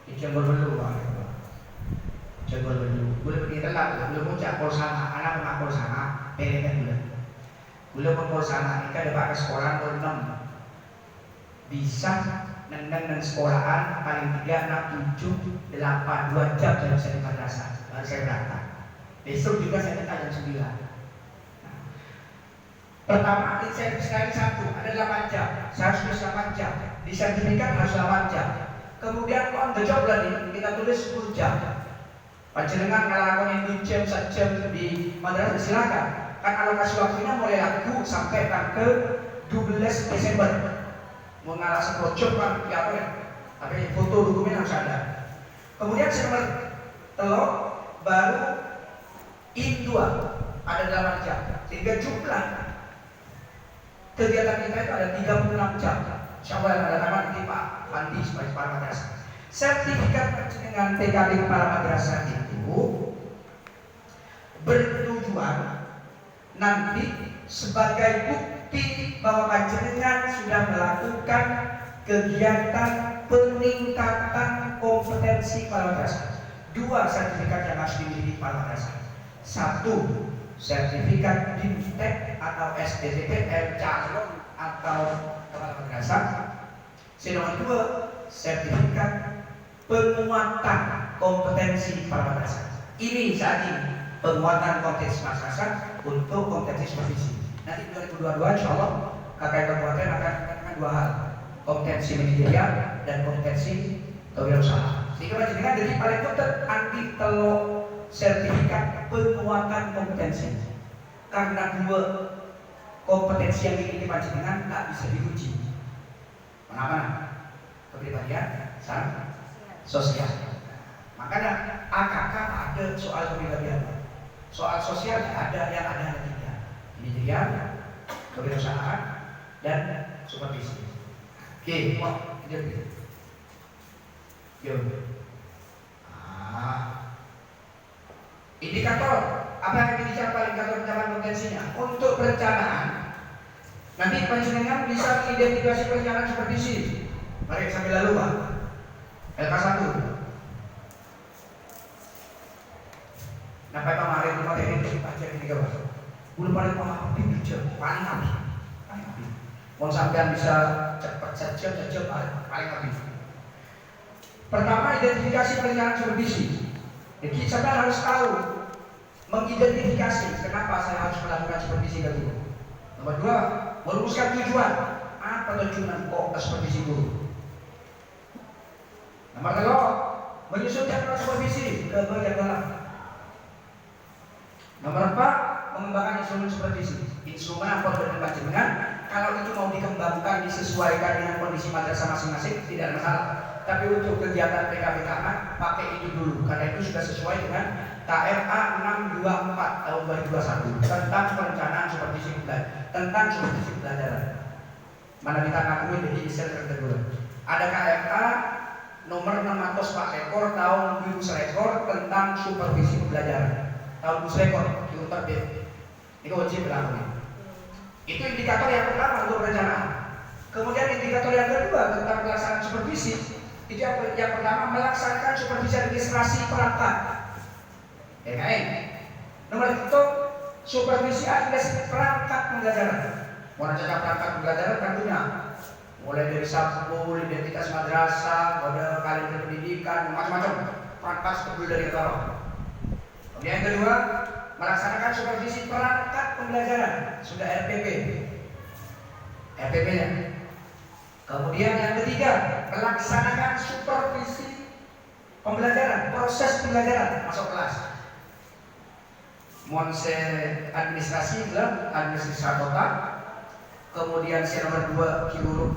Speaker 2: Di Cirebon dulu, Pak. Cirebon dulu. Boleh pergi telat, belum ngucap kol sana, anak mengaku sana, perekan dulu. Belum kol sana, ini ada Pak ke sekolah kol 6. Bisa nendang dan sekolahan paling 3, 6, 7, 8, 2 jam saya bisa di madrasah. Lalu saya berangkat. Besok juga saya datang jam 9. Nah, pertama, saya sekali 1 ada 8 jam. Saya harus tulis 8 jam. Di sertifikat harus 8 jam. Kemudian on the job learning kita tulis 10 jam. Panjenengan ngelakuin yang 2 jam, 1 jam di madrasah silakan. Kan alokasi waktunya mulai laku sampai tanggal 12 Desember. Mengarah seprojok kan ya apa ya, tapi foto dokumen harus ada. Kemudian nomor telok baru in 2 ada 8 jam, sehingga jumlah kegiatan kita itu ada 36 jam. Insya Allah yang ada nanti Pak Fandi sebagai kepala madrasah. Sertifikat dengan TKD kepala madrasah itu bertujuan nanti sebagai bukti bahwa panjenengan sudah melakukan kegiatan peningkatan kompetensi kepala madrasah. 2 sertifikat yang harus dimiliki kepala madrasah. 1 sertifikat BIMTEK atau SDTPR calon atau kepala madrasah. Nomor 2 sertifikat penguatan kompetensi kepala madrasah. Ini saat ini penguatan kompetensi madrasah untuk kompetensi supervisi. Nanti 2022 insya Allah KKN Kabupaten akan mengatakan 2 hal, kompetensi manajerial dan kompetensi kewirausahaan. Sehingga panjenengan jadi paling penting anti telok sertifikat penguatan kompetensi. Karena 2 kompetensi yang dimiliki panjenengan tak bisa diuji. Kenapa? Kepribadian dan sosial. Makanya AKK ada soal kepribadian, soal sosial ada yang ada 3. Manajerial, kewirausahaan, dan supervisi. Oke, indikator apa yang dicapai indikator pencapaian potensinya untuk perencanaan. Nanti panjenengan bisa mengidentifikasi perencanaan supervisi. Mari sambil lalu Pak. LK1. Nampai kemarin rumah ini baca ini Pak. Belum paling paham bijak, paling habis. Mau sampean bisa cepat sejam paling habis. Pertama, identifikasi perencanaan supervisi. Jadi sampean harus tahu mengidentifikasi kenapa saya harus melakukan supervisi guru. Nomor 2, merumuskan tujuan. Apa tujuan kok supervisi guru? Nomor 3, menyusun jadwal supervisi ke bagian dalam. Nomor 4, mengembangkan instrumen supervisi. Instrumen apa dengan panjenengan kalau itu mau dikembangkan disesuaikan dengan kondisi madrasah masing-masing tidak ada masalah. Tapi untuk kegiatan PKPKN pakai itu dulu karena itu sudah sesuai dengan KMA 624 tahun 2021 tentang perencanaan supervisi belajar, tentang supervisi pembelajaran. Mana kita ngakui di Indonesia tertentu. Ada KMA nomor 600 Pak Rekor tahun 2000 rekor tentang supervisi pembelajaran. Tahun 2000 rekor diterbit. Itu wajib berlaku. Itu indikator yang pertama untuk perencanaan. Kemudian indikator yang kedua tentang pelaksanaan supervisi. Itu yang pertama melaksanakan supervisi administrasi perangkat. Nomor itu supervisi administrasi perangkat pembelajaran. Mau cakap perangkat pembelajaran tentunya mulai dari sampul, identitas madrasah, kode kalender pendidikan, macam-macam perangkat terdiri dari itu. Kemudian yang kedua melaksanakan supervisi perangkat pembelajaran, sudah RPP. RPP-nya. Kemudian yang ketiga, melaksanakan supervisi pembelajaran, proses pembelajaran masuk kelas. Monse administrasi adalah administrasi kota. Kemudian nomor 2 kiluruk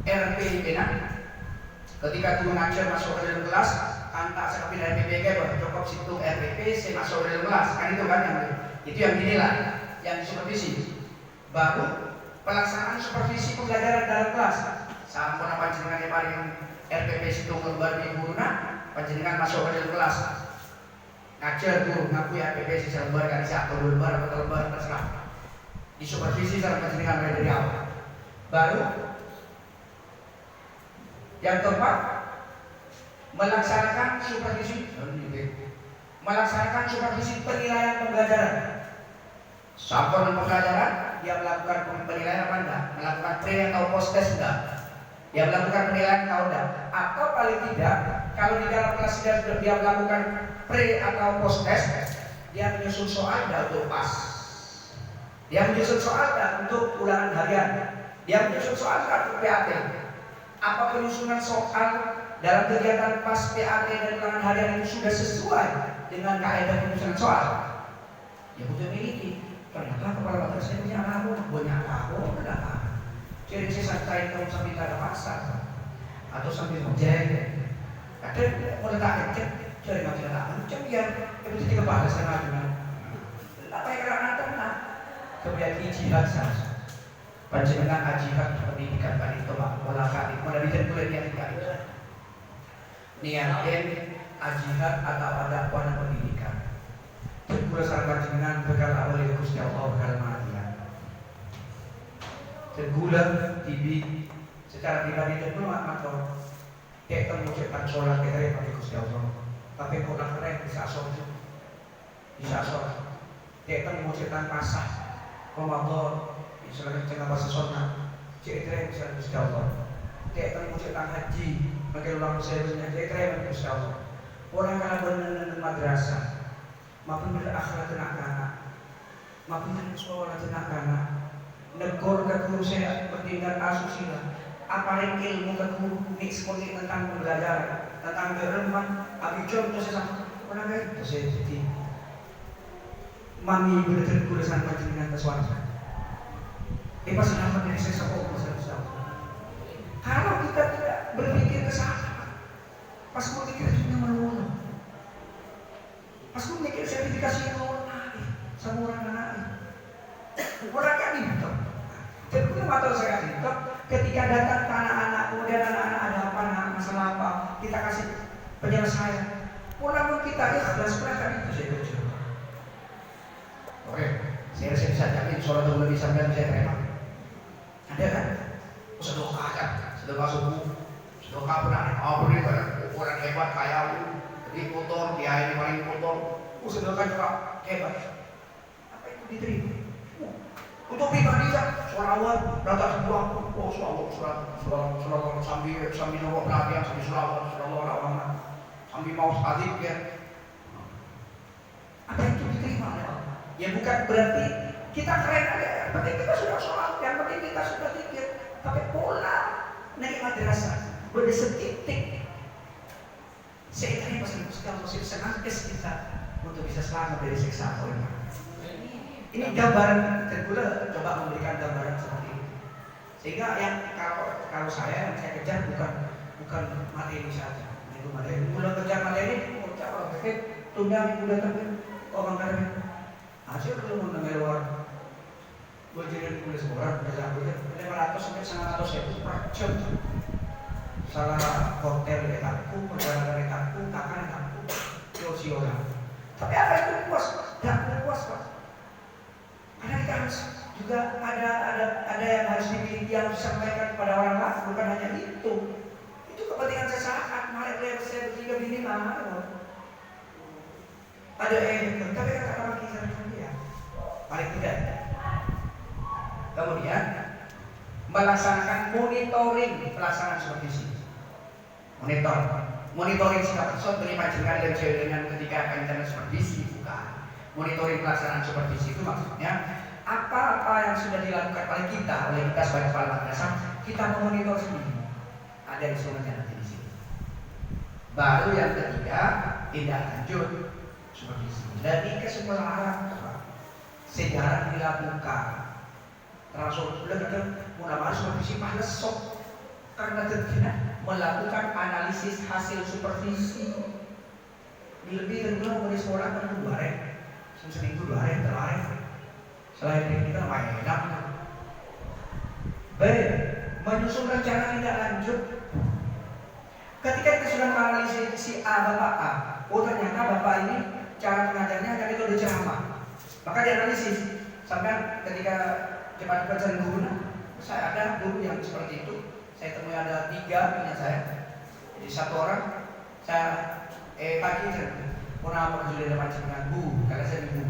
Speaker 2: RPP. Ketika turun ngajar masuk ke dalam kelas, antak sekali RPP cukup situ RPP, saya masuk ke dalam kelas. Kan itu kan yang itu yang dinilai, yang disupervisi. Baru pelaksanaan supervisi pembelajaran dalam kelas. Sampun panjenengan yang paling RPP situ keluar di guruna, panjenengan masuk ke dalam kelas. Ngajar guru ngaku RPP sisa lembar kali satu lembar atau lembar terserah. Disupervisi sama panjenengan dari awal. Baru yang keempat melaksanakan supervisi penilaian pembelajaran. Sampun pembelajaran dia melakukan penilaian apa enggak? Melakukan pre atau post test enggak? Dia melakukan penilaian atau enggak? Atau paling tidak kalau di dalam kelas dia melakukan pre atau post test, dia menyusun soal enggak untuk pas? Dia menyusun soal enggak untuk ulangan harian? Dia menyusun soal enggak untuk PAT? Apa penyusunan soal dalam kegiatan pas PAT dan ulangan harian itu sudah sesuai dengan kaidah penyusunan soal? Ya butuh miliki. Ternyata kepala madrasah punya anak banyak tahu, kenapa? Jadi saya santai kalau sampai tak ada paksa atau sampai ngejek. Kadang mau letak ngejek, jadi nggak bisa tak ngejek biar itu tiga kepala saya ngajukan. Apa yang kerana tenang? Kemudian ijtihad sah. Panjenengan ajihad pendidikan tadi itu mak pola kali, mana bisa kuliah yang kali. Niatkan ajihad atau ada wana pendidikan. Tergula panjenengan bekal awal Gusti Allah bekal matian. Tergula TV secara pribadi dan belum matur. Kita mengucapkan sholat kita yang pakai Gusti Allah. Tapi kalau keren bisa asal, bisa asal. Kita mengucapkan pasah Ramadan, misalnya kita bahasa sunnah. Kita bisa Gusti Allah. Kita mengucapkan haji, bagi orang saya punya kita Gusti Allah. Orang kalau benar madrasah. Maupun berakhlak anak-anak, maupun sekolah anak-anak, negor ke guru saya bertingkat asusila, apa yang ilmu ke guru mix tentang pembelajaran, tentang berempat, abi contoh saya sama orang lain, saya jadi mami belajar guru sama dengan kesuara. Pas dapat dari saya sekolah saya. Kalau kita tidak berpikir ke sana, pas mau pikir juga meluang. Pas aku mikir sertifikasi itu sama orang anak orang kan itu. Jadi kita matur saya kasih ketika datang ke anak-anak, kemudian anak-anak ada apa, masalah apa, kita kasih penyelesaian. Walaupun kita ikhlas kan itu saya kerja. Oke, saya bisa jamin sholat dulu bisa dan saya terima. Ada kan? Sedekah kan, sedekah subuh, sedekah benar. Oh benar orang hebat kayak di kotor, di air paling kotor, sedangkan juga hebat. Apa itu diterima? Untuk pribadi kan, sholawat, berangkat sebuah, sholawat sambil nongol pelatihan, sambil sholawat sambil mau sekali ya. Apa itu diterima? Ya bukan berarti kita keren aja, yang penting kita sudah sholat, yang penting kita sudah zikir, tapi pola naik madrasah, berdesetitik. Saya tanya pasal Gusti senantiasa kita untuk bisa selamat dari siksa Allah. Ini gambaran tergula coba memberikan gambaran seperti ini. Sehingga yang kalau saya yang saya kejar bukan materi saja. Itu materi. Mulai kejar materi, mau cakap tunda minggu datang orang kami. Hasil belum mendengar luar. Gue jadi tulis orang kerja gue 500 sampai 900 per jam. Salah hotel etakku, perjalanan etakku, kakak etakku, yosi orang. Tapi apa itu puas? Tidak puas Pak. Karena kita harus juga ada yang harus dimiliki, yang harus disampaikan kepada orang lain, bukan hanya itu. Itu kepentingan sesaat. Mari lihat saya bertiga bini mahal. Ada tapi kata-kata kisah dia paling tidak. Kemudian melaksanakan monitoring pelaksanaan supervisi. Monitoring sikap tersebut beri panjenengan dan dengan ketika akan jalan supervisi bukan. Monitoring pelaksanaan supervisi itu maksudnya apa-apa yang sudah dilakukan oleh kita sebagai kepala madrasah, kita memonitor sendiri. Ada instrumennya nanti di sini. Baru yang ketiga, tindak lanjut supervisi. Dari keseluruhan sejarah dilakukan, termasuk mulai supervisi males sok karena tidak melakukan analisis hasil supervisi. Lebih dari dari sekolah kan 2 hari, seminggu 2 hari terakhir. Selain itu kita main enak. B. Menyusun rencana tindak lanjut. Ketika kita sudah menganalisis si A, Bapak A, oh ternyata Bapak ini cara mengajarnya hanya metode ceramah. Maka dianalisis. Sampai ketika cepat pencari guru, saya ada guru yang seperti itu. Saya temui ada 3 punya saya. Jadi 1 orang saya pagi kenapa sudah dapat dengan Bu? Karena saya ibu.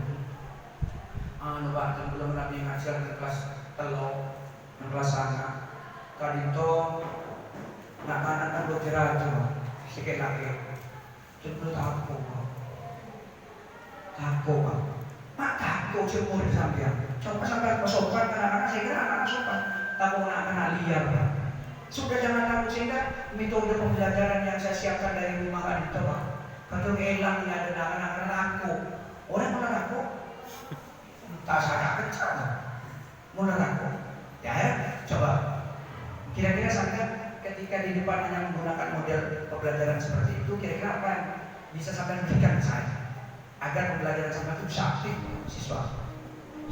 Speaker 2: Pak, belum nabi ngajar ke kelas telok, kelas sana. Kadito nak anak bergerak cuma sikit lagi. Cuma takut, Mak takut cuma sampai. Coba sampai sopan anak-anak saya kira anak-anak sopan. Takut anak-anak liar. Sudah jangan takut sehingga metode pembelajaran yang saya siapkan dari rumah Kadito, Pak. Kalau hilang ada anak-anak laku, orang malah laku. Tak sadar kencang, mulai laku. Ya, coba. Kira-kira sampai ketika di depan hanya menggunakan model pembelajaran seperti itu, kira-kira apa yang bisa sampai berikan saya agar pembelajaran sampai itu bisa aktif siswa.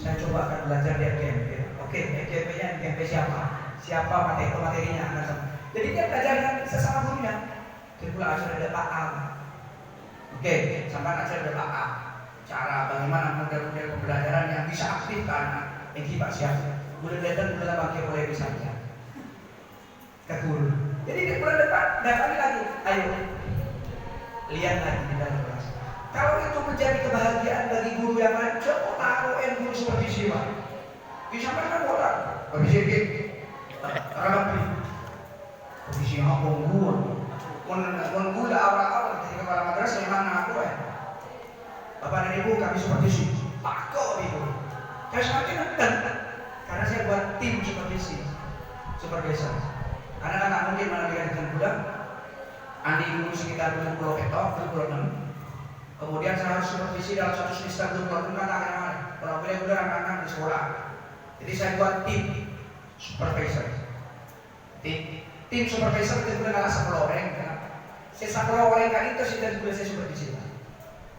Speaker 2: Saya coba akan belajar di FGMP. Oke, FGMP-nya FGMP siapa? Siapa materinya? Jadi dia belajar dengan sesama gurunya. Dia pula ajar ada Pak A. Oke, sampai ajar ada Pak A. Cara bagaimana model-model pembelajaran yang bisa aktif karena ini Pak siapa? Bulan depan bulan bangkit mulai bisa ke guru. Jadi di bulan depan datangi lagi, ayo lihat lagi di dalam kelas. Kalau itu menjadi kebahagiaan bagi guru yang lain, coba taruh guru supervisi Pak. Disampaikan orang, supervisi rapi, supervisi apa guru? Menggula awal-awal ketika kepala madrasah memang aku Bapak dan Ibu kami supervisi, takut Ibu. Saya semakin nekan karena saya buat tim supervisor. Karena kan tak mungkin menandikan dengan budak. Andi guru sekitar 20 petok, 26. Kemudian saya harus supervisi dalam 1 semester 20 kan tak ada. Kalau boleh anak-anak di sekolah. Jadi saya buat tim supervisor. Tim supervisor itu boleh kalah 10 orang. Saya 10 orang kali itu sudah boleh saya supervisi.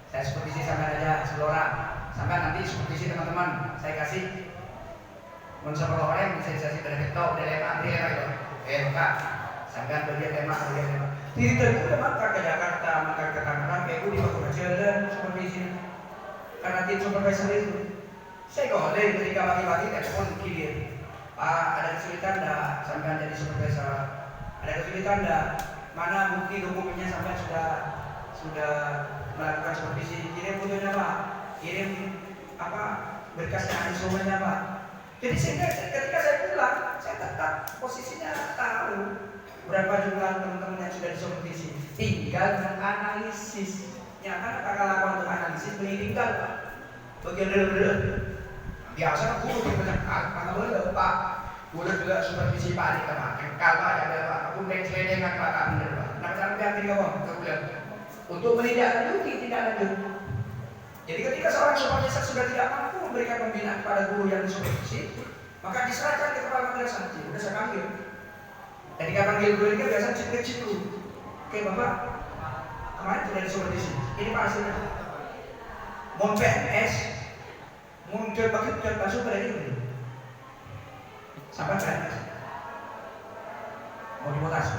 Speaker 2: Saya supervisi sampai aja 10 orang. Sampai nanti supervisi teman-teman saya kasih 10 orang saya kasih dari petok, dari Kak, sampai bagian tema. Jadi terus maka ke Jakarta, maka ke Tangerang, ibu di Batu Jalan supervisi. Karena tim supervisor itu, saya boleh ketika pagi-pagi telepon kirim. Pak, ada kesulitan enggak sampai jadi supervisor? Ada kesulitan enggak? Mana bukti dokumennya sampai sudah melakukan supervisi? Kirim fotonya Pak, kirim berkasnya instrumennya Pak. Jadi sehingga ketika saya pulang, saya tetap posisinya tahu berapa jumlah teman-teman yang sudah disupervisi. Tinggal menganalisis. Ya kan kakak lakukan untuk analisis meninggal Pak. Bagian dulu. Biasa guru dipencetkan, karena boleh Pak. Boleh juga supervisi Pak di kamar. Kalau ada Pak, aku dengan Pak benar Pak. Nah cara ganti kamu untuk menindaklanjuti tidak lanjut. Jadi ketika seorang supervisor sudah tidak mampu memberikan pembinaan kepada guru yang disupervisi, Maka diserahkan ke kepala madrasah. Udah saya panggil. Ketika panggil gue ini biasa cek dulu. Oke Bapak, kemarin sudah disuruh di sini. Ini Pak hasilnya. Mau PNS, mau bagi dan masuk pada ini. Sampai PNS. Mau dimutasi.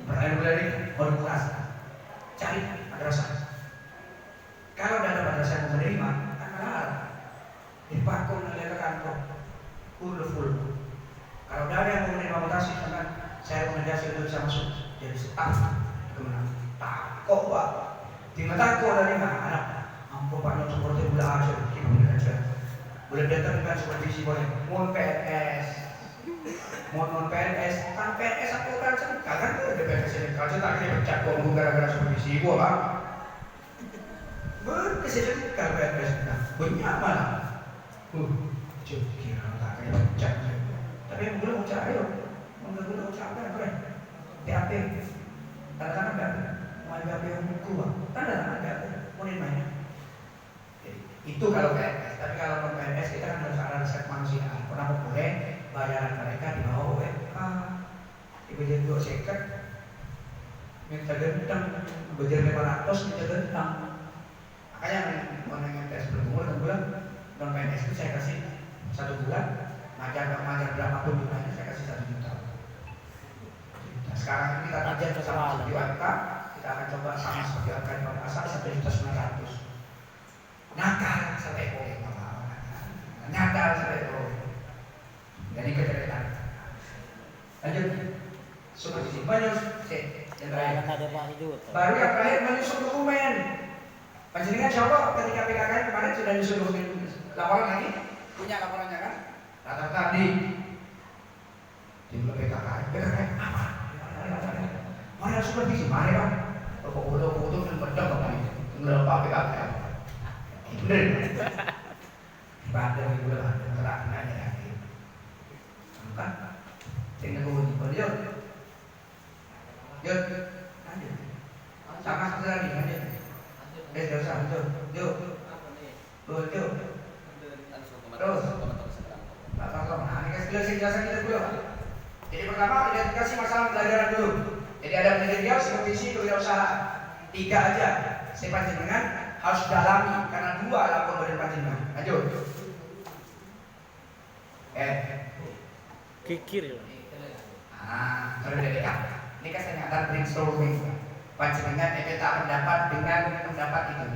Speaker 2: Berani mau dimutasi. Cari madrasah. Kalau tidak ada madrasah yang menerima, akan halal. Dipakun oleh kantor. Full. Kalau tidak ada yang mau menerima mutasi, misalkan saya rekomendasi untuk bisa masuk jadi staf kemenang. Takut Pak. Tidak takut dari mana? Ampun Pak, yang seperti boleh aja, kita boleh aja. Boleh datang kan supervisi boleh. Mau PNS, mau non PNS, kan PNS aku kan kadang tuh ada PNS ini. Kalau saya tak kira pecat kok gara-gara supervisi gua Pak. Berkesejahteraan kalau PNS, banyak malah. Kira tak kira pecat. Tapi yang belum ucap ayo, belum ucap apa keren. PAP, kadang-kadang PAP, mau PAP yang keluar, kadang-kadang PAP, mau main. Itu kalau PNS, tapi kalau non PNS kita kan harus ada riset manusia. Kenapa boleh bayaran mereka di bawah UMK? Dibayar 2 seket, minta genteng, bayar 500 minta genteng. Makanya mengenai tes berumur dan bulan non PNS itu saya kasih 1 bulan. Ngajar berapapun jumlahnya saya kasih 1 juta. Nah, sekarang ini kita kajian bersama seperti UMK, kita akan coba sama seperti UMK di Kota Asal 1.900.000. Nakal sampai boleh nakal sampai boleh. Jadi kecerdasan. Lanjut. Seperti banyak yang terakhir. Baru yang terakhir menyusun dokumen. Panjenengan jawab ketika PKKN kemarin sudah nyusun dokumen laporan lagi? Punya laporannya kan? Rata-rata di PKKN apa? Mana supervisi? Mari Pak. Foto-foto dan bedang apa ini? Enggak apa PKKN. Bener. Pada ibu lah, terang nanya lagi. Bukan? Tinggal bunyi. Yuk. Lanjut. Sama satu lagi, lanjut. Sudah usah, lanjut. Yuk. Terus. Nah, ini kasih jelasan kita dulu. Jadi pertama identifikasi masalah pembelajaran dulu. Jadi ada manajerial, supervisi, kewirausahaan. 3 aja. Saya panjenengan harus dalami karena 2 lapor dari panjenengan. Lanjut.
Speaker 3: Kikir ya.
Speaker 2: Sudah dekat. Ini kan saya nyatakan brainstorming. Panjenengan peta pendapat dengan pendapat itu.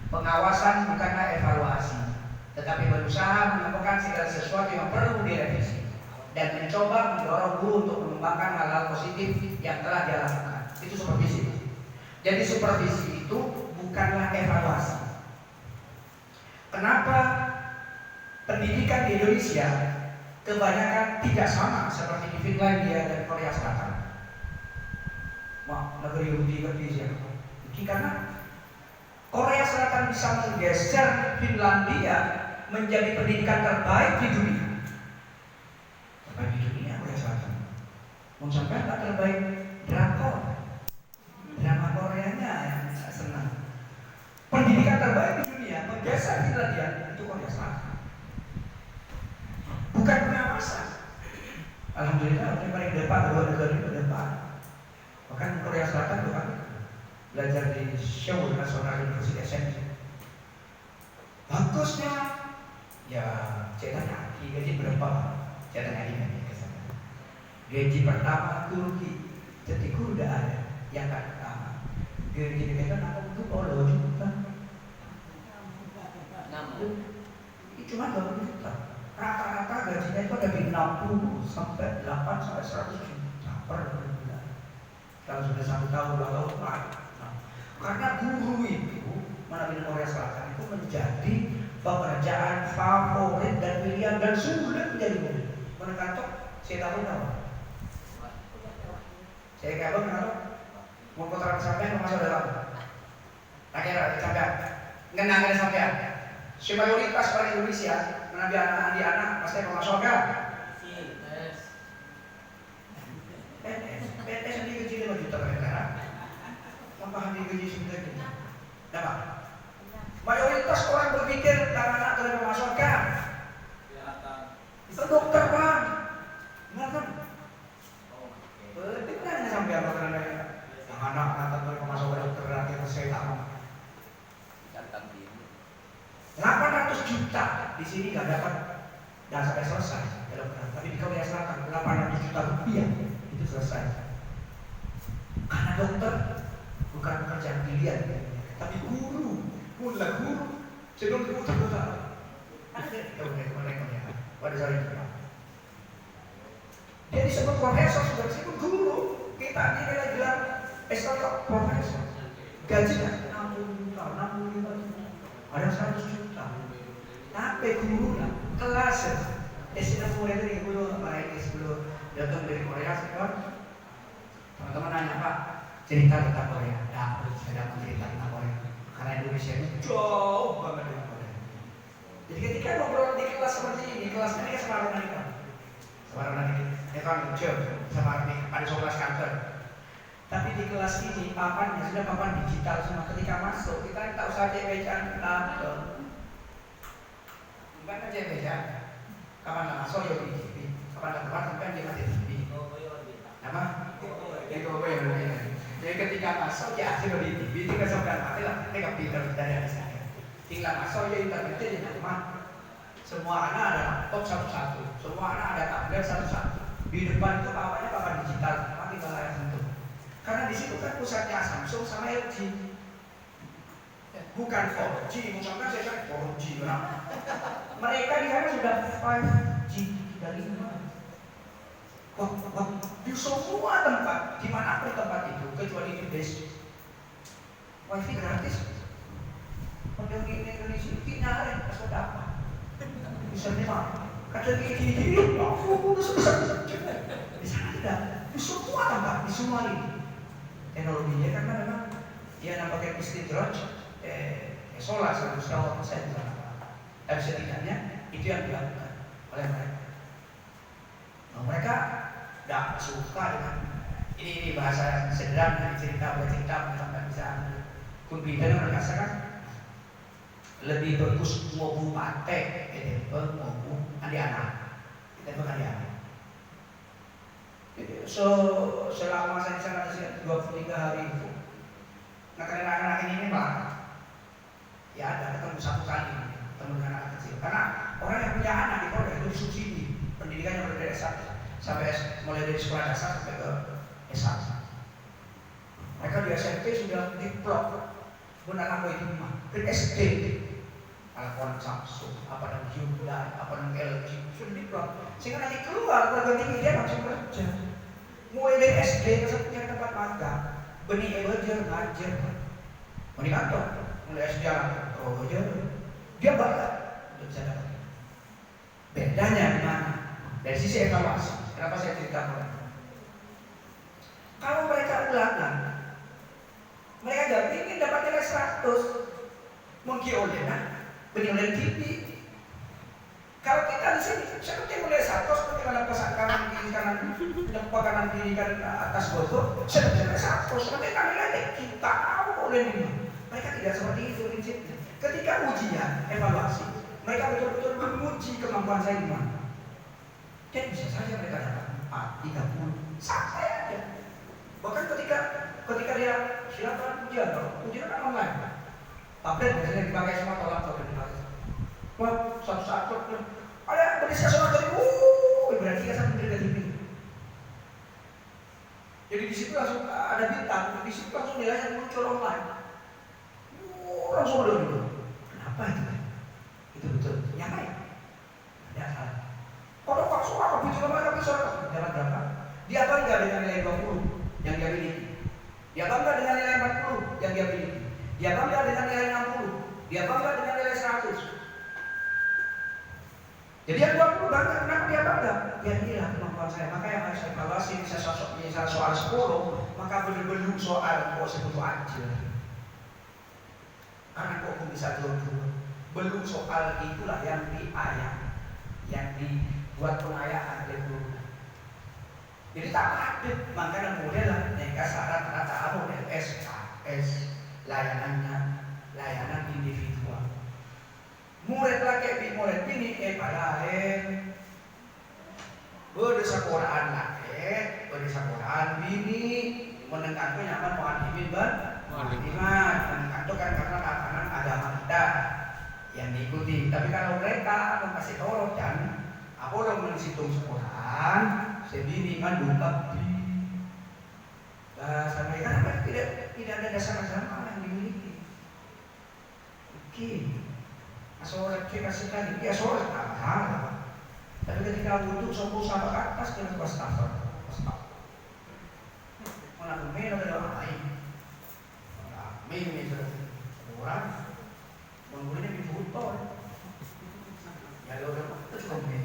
Speaker 2: Pengawasan bukanlah evaluasi, tetapi berusaha menemukan segala sesuatu yang perlu direvisi dan mencoba mendorong guru untuk mengembangkan hal-hal positif yang telah dia lakukan. Itu supervisi. Jadi supervisi itu bukanlah evaluasi. Kenapa pendidikan di Indonesia kebanyakan tidak sama seperti di Finlandia dan Korea Selatan? Wah, negeri Yahudi Indonesia. Karena Korea Selatan bisa menggeser Finlandia menjadi pendidikan terbaik di dunia. Terbaik di dunia Korea Selatan. Mau sampai tak terbaik drakor. Drama Koreanya yang senang. Pendidikan terbaik di dunia menggeser Finlandia itu Korea Selatan. Bukan pengawasan. Alhamdulillah yang paling depan 2 negara ini depan. Bahkan Korea Selatan bukan belajar di Seoul National University SMP. Bagusnya ya cetak kaki gaji berapa? Cetak kaki ke sana. Gaji pertama Turki, jadi guru udah ada yang kan pertama. Gaji kita apa itu kalau juta. Cuma 2 juta. Rata-rata gajinya itu ada di 60 sampai 8 sampai 100 juta per bulan. Kalau sudah 1 tahun 2 tahun naik. Karena guru itu mana di Korea Selatan itu menjadi pekerjaan favorit dan pilihan dan sulit menjadi guru. Mana kantor? Saya tahu tahu. Saya kabar kenapa? Mau putaran sampai masuk dalam. Akhirnya sampai ngenangin sampai. Mayoritas orang Indonesia menabi anak-anak pasti mau masuk kan? PNS ini gaji 5 juta per negara. Apa di gaji 9 juta? Kenapa? Mayoritas orang berpikir karena anak dari pemasukan. Untuk di sini nggak dapat dan sampai selesai dalam Quran. Tapi di Korea Selatan 800 juta rupiah itu selesai. Karena dokter bukan pekerjaan pilihan, tapi guru, mulai guru sebelum guru terbuka. Ada Korea, pada saat itu. Dia disebut profesor, sudah disebut guru. Kita nilai gelar S1 profesor. Gajinya 60 juta, 65 juta, ada 100 juta. Tapi gurunya kelas S1 mulai dari guru baik sebelum datang dari Korea sekarang. Teman-teman nanya, Pak, cerita tentang Korea. Nah, saya dapat cerita tentang Korea. Karena Indonesia ini jauh banget dengan Korea. Jadi ketika ngobrol di kelas seperti ini, kelasnya ini sama orang kita. Sama orang kita. Ya kan, sama pada 11 kantor. Tapi di kelas ini papannya sudah papan digital semua. Ketika masuk kita tak usah cek-cekan laptop. Bukan aja beca. Kapan masuk ya di TV. Kapan keluar sampai dia mati TV. Apa? Itu apa yang namanya? Jadi ketika masuk ya hasil di TV. Tinggal sampai mati lah. Tinggal pintar dari saya. Tinggal masuk ya internetnya di rumah. Semua anak ada laptop satu-satu. Semua anak ada tablet satu-satu. Di depan itu papannya papan digital. Mati layar sentuh. Karena di situ kan pusatnya Samsung sama LG, bukan 4G. Misalkan saya cari 4G, mereka di sana sudah 5G dari mana? Wah, di semua tempat, dimanapun tempat itu, kecuali di desa, wifi gratis. Padahal di Indonesia nyari, sudah apa? Bisa memang, kadang gini, aku susah. Di sana tidak, di semua tempat, di semua ini. Teknologinya karena memang dia nampaknya istidroj solar 100%. Tapi setidaknya itu yang dilakukan oleh mereka. Nah, mereka tidak suka dengan ini bahasa sederhana, cerita sampai bisa kumpitan mereka sekarang lebih bagus mau bupate mau anak kita bukan anak. Selama saya di sana 23 hari itu, anak-anak ini Pak, ya ada ketemu satu kali ketemu dengan anak kecil. Karena orang yang punya anak di Korea itu subsidi pendidikannya mulai dari S1 sampai mulai dari sekolah dasar sampai ke S1. Mereka di SMP sudah diplot, benar apa itu mah, ke SD, telepon Samsung, apa dan Hyundai, apa dan LG sudah diplot. Sehingga nanti keluar program tinggi dia langsung kerja. Mulai dari SD ke punya tempat magang, benih belajar ngajar, benih kantor, mulai SD belajar, dia bangga bisa dapat. Bedanya di mana? Dari sisi evaluasi. Kenapa saya ceritakan? Kalau mereka ulangan, mereka nggak ingin dapat nilai 100, mungkin oleh benih oleh TV. Kalau kita di sini, seperti mulai 100, seperti kanan kanan kiri kanan kiri kan atas botol, seperti mulai 100, seperti kami lihat kita tahu oleh ini. Mereka tidak seperti itu prinsipnya. Ketika ujian evaluasi, mereka betul-betul menguji kemampuan saya di mana. Dan bisa saja mereka dapat 4, 30, santai aja. Bahkan ketika dia silakan ujian kan online. Tablet biasanya dipakai semua atau laptop dipakai. Wah, satu-satu ada berisi semua dari berarti kita sampai dari TV. Jadi di situ langsung ada bintang, di situ langsung nilainya muncul online. Langsung udah gitu. Kenapa itu? Itu betul. Nyamai. Ada salah. Kalau langsung apa bicara mereka bisa dapat berapa? Dia bangga dengan nilai 20 yang dia miliki. Dia bangga dengan nilai 40 yang dia miliki. Dia bangga dengan nilai 60. Dia bangga dengan nilai 100. Jadi yang 20 bangga, kenapa dia bangga? Dia inilah kemampuan saya. Maka yang harus evaluasi bisa soal 10, maka belum soal kok sebut aja. Karena kok bisa 20. Belum soal itulah yang diayah, yang dibuat pengayaan oleh guru. Jadi tak ada, makanya model mereka syarat rata model SKS, layanan individual. Murid laki murid bini lain berdesakoran laki berdesakoran bini menengahkan nyaman mu'alimin menengahkan kan karena tatanan agama kita yang diikuti. Tapi kalau mereka kasih tahu dan apa orang menghitung sekolah sendiri kan buka di bahasa mereka kan tidak ada dasar agama yang dimiliki. Oke, asal kita sekali ya soal apa? Tapi ketika untuk sombong sama ke atas kita pastafar. Mana main ada lain. Main orang menggulirnya di botol. Ya lo udah betul main.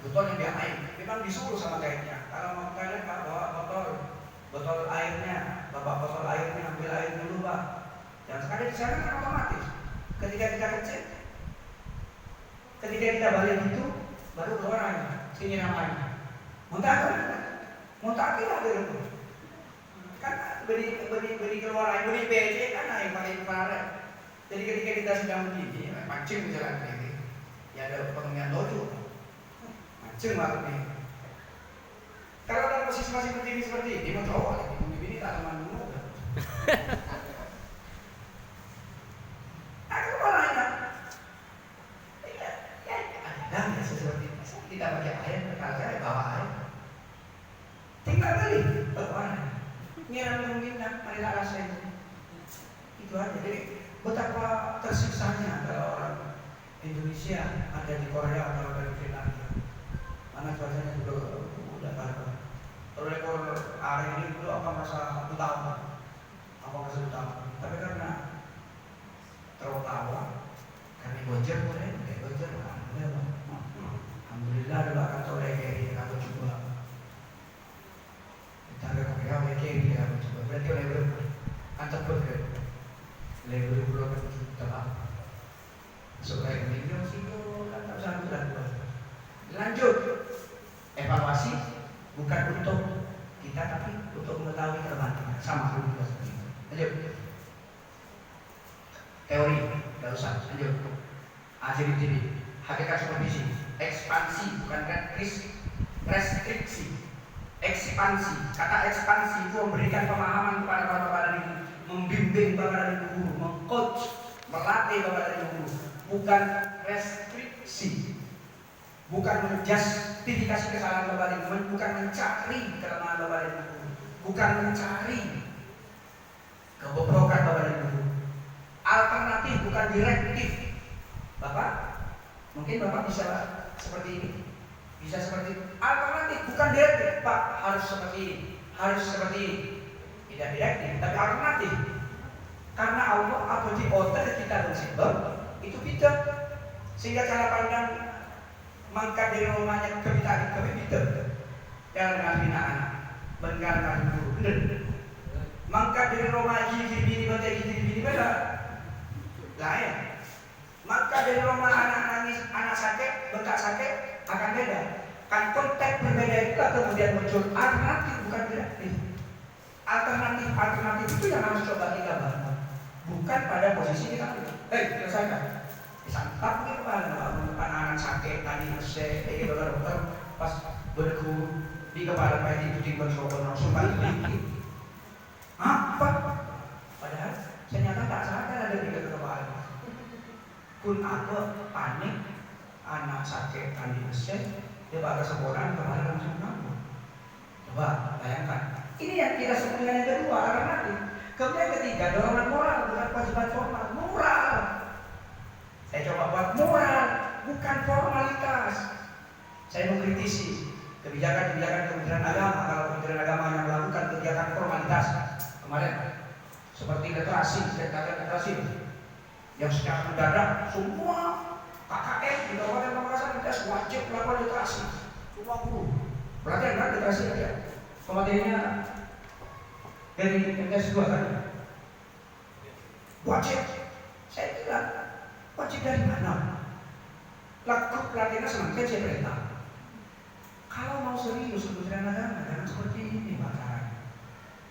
Speaker 2: Botol yang dia main. Memang disuruh sama kainnya. Kalau mau kalian bawa botol airnya, bawa botol airnya, ambil air dulu pak. Jangan sekali di sana kan otomatis. Ketika kita kecil, ketika kita balik itu, baru keluar air. Sini namanya. Muntah tidak ada itu. Kan beri keluar air, beri PC kan air paling parah. Jadi ketika kita sedang begini, mancing misalnya ini, ya ada pengen dojo, mancing maksudnya. Kalau dalam posisi masih berdiri seperti ini, mau coba lagi, ini tak teman dulu. Aku malahnya, ya ada seperti ini. Kita pakai air, kalau saya bawa air, tinggal beli, bawa air. Nyiram minta, marilah rasa itu aja. Jadi betapa tersiksanya kalau orang Indonesia ada di Korea atau ada di Finlandia. Mana cuacanya juga udah parah. Rekor hari ini dulu apa masa utama, tapi karena terutama kami bocor boleh, kayak bocor alhamdulillah dulu akan sore kayak aku coba. Kita ada Korea kayak aku coba. Berarti level antar berke, level belum telah. Supaya minum sih kan tak usah buat. Lanjut evaluasi. Bukan untuk kita tapi untuk mengetahui terbalik sama juga seperti itu. Lanjut. Teori, tidak usah. Lanjut. Akhir hakikat supervisi, ekspansi bukan restriksi. Ekspansi. Kata ekspansi itu memberikan pemahaman kepada para guru, membimbing para guru, mengcoach, melatih para guru, bukan restriksi. Bukan menjustifikasi kesalahan Bapak Ibu, bukan mencari kelemahan Bapak Ibu, bukan mencari kebobrokan Bapak Ibu. Alternatif bukan direktif. Bapak, mungkin Bapak bisa seperti ini, bisa seperti ini. Alternatif bukan direktif, Pak harus seperti ini, harus seperti ini. Tidak direktif, tapi alternatif. Karena Allah apa di otak kita bersifat itu beda, sehingga cara pandang mangkat dari rumahnya ke kita beda. Yang dengan bina anak, mengganggu guru, benar. Mangkat dari rumah gini beda. Lain. Maka dari rumah anak nangis, anak sakit, bengkak sakit akan beda. Kan konteks berbeda itu kemudian muncul alternatif bukan direktif. Alternatif itu yang harus coba kita bangun. Bukan pada posisi kita. Selesaikan. Disantap ke kepala, anak sakit tadi mesej, ke dokter pas berguru di kepala pagi itu dibentrokkan langsung balik. Apa? Padahal ternyata tak sadar ada di kepala. Kun aku panik, anak sakit tadi mesej, dia pada sekolah kepala langsung ngambek. Coba bayangkan. Ini yang kita sebut dengan yang kedua alternatif. Kemudian ketiga dorongan moral bukan kewajiban formal, moral. Saya coba buat moral, bukan formalitas. Saya mengkritisi kebijakan-kebijakan Kementerian Agama. Kalau Kementerian Agama yang melakukan kegiatan formalitas kemarin, seperti literasi yang secara mendadak semua KKN di Kabupaten Pamekasan wajib melakukan literasi. Semua guru. Berarti kan literasi aja. Kematiannya dari MTS 2 kan? Wajib. Saya tidak. Wajib dari mana? Lakukan pelatihan semakin saya perintah. Kalau mau serius Kementerian Agama jangan seperti ini Pak.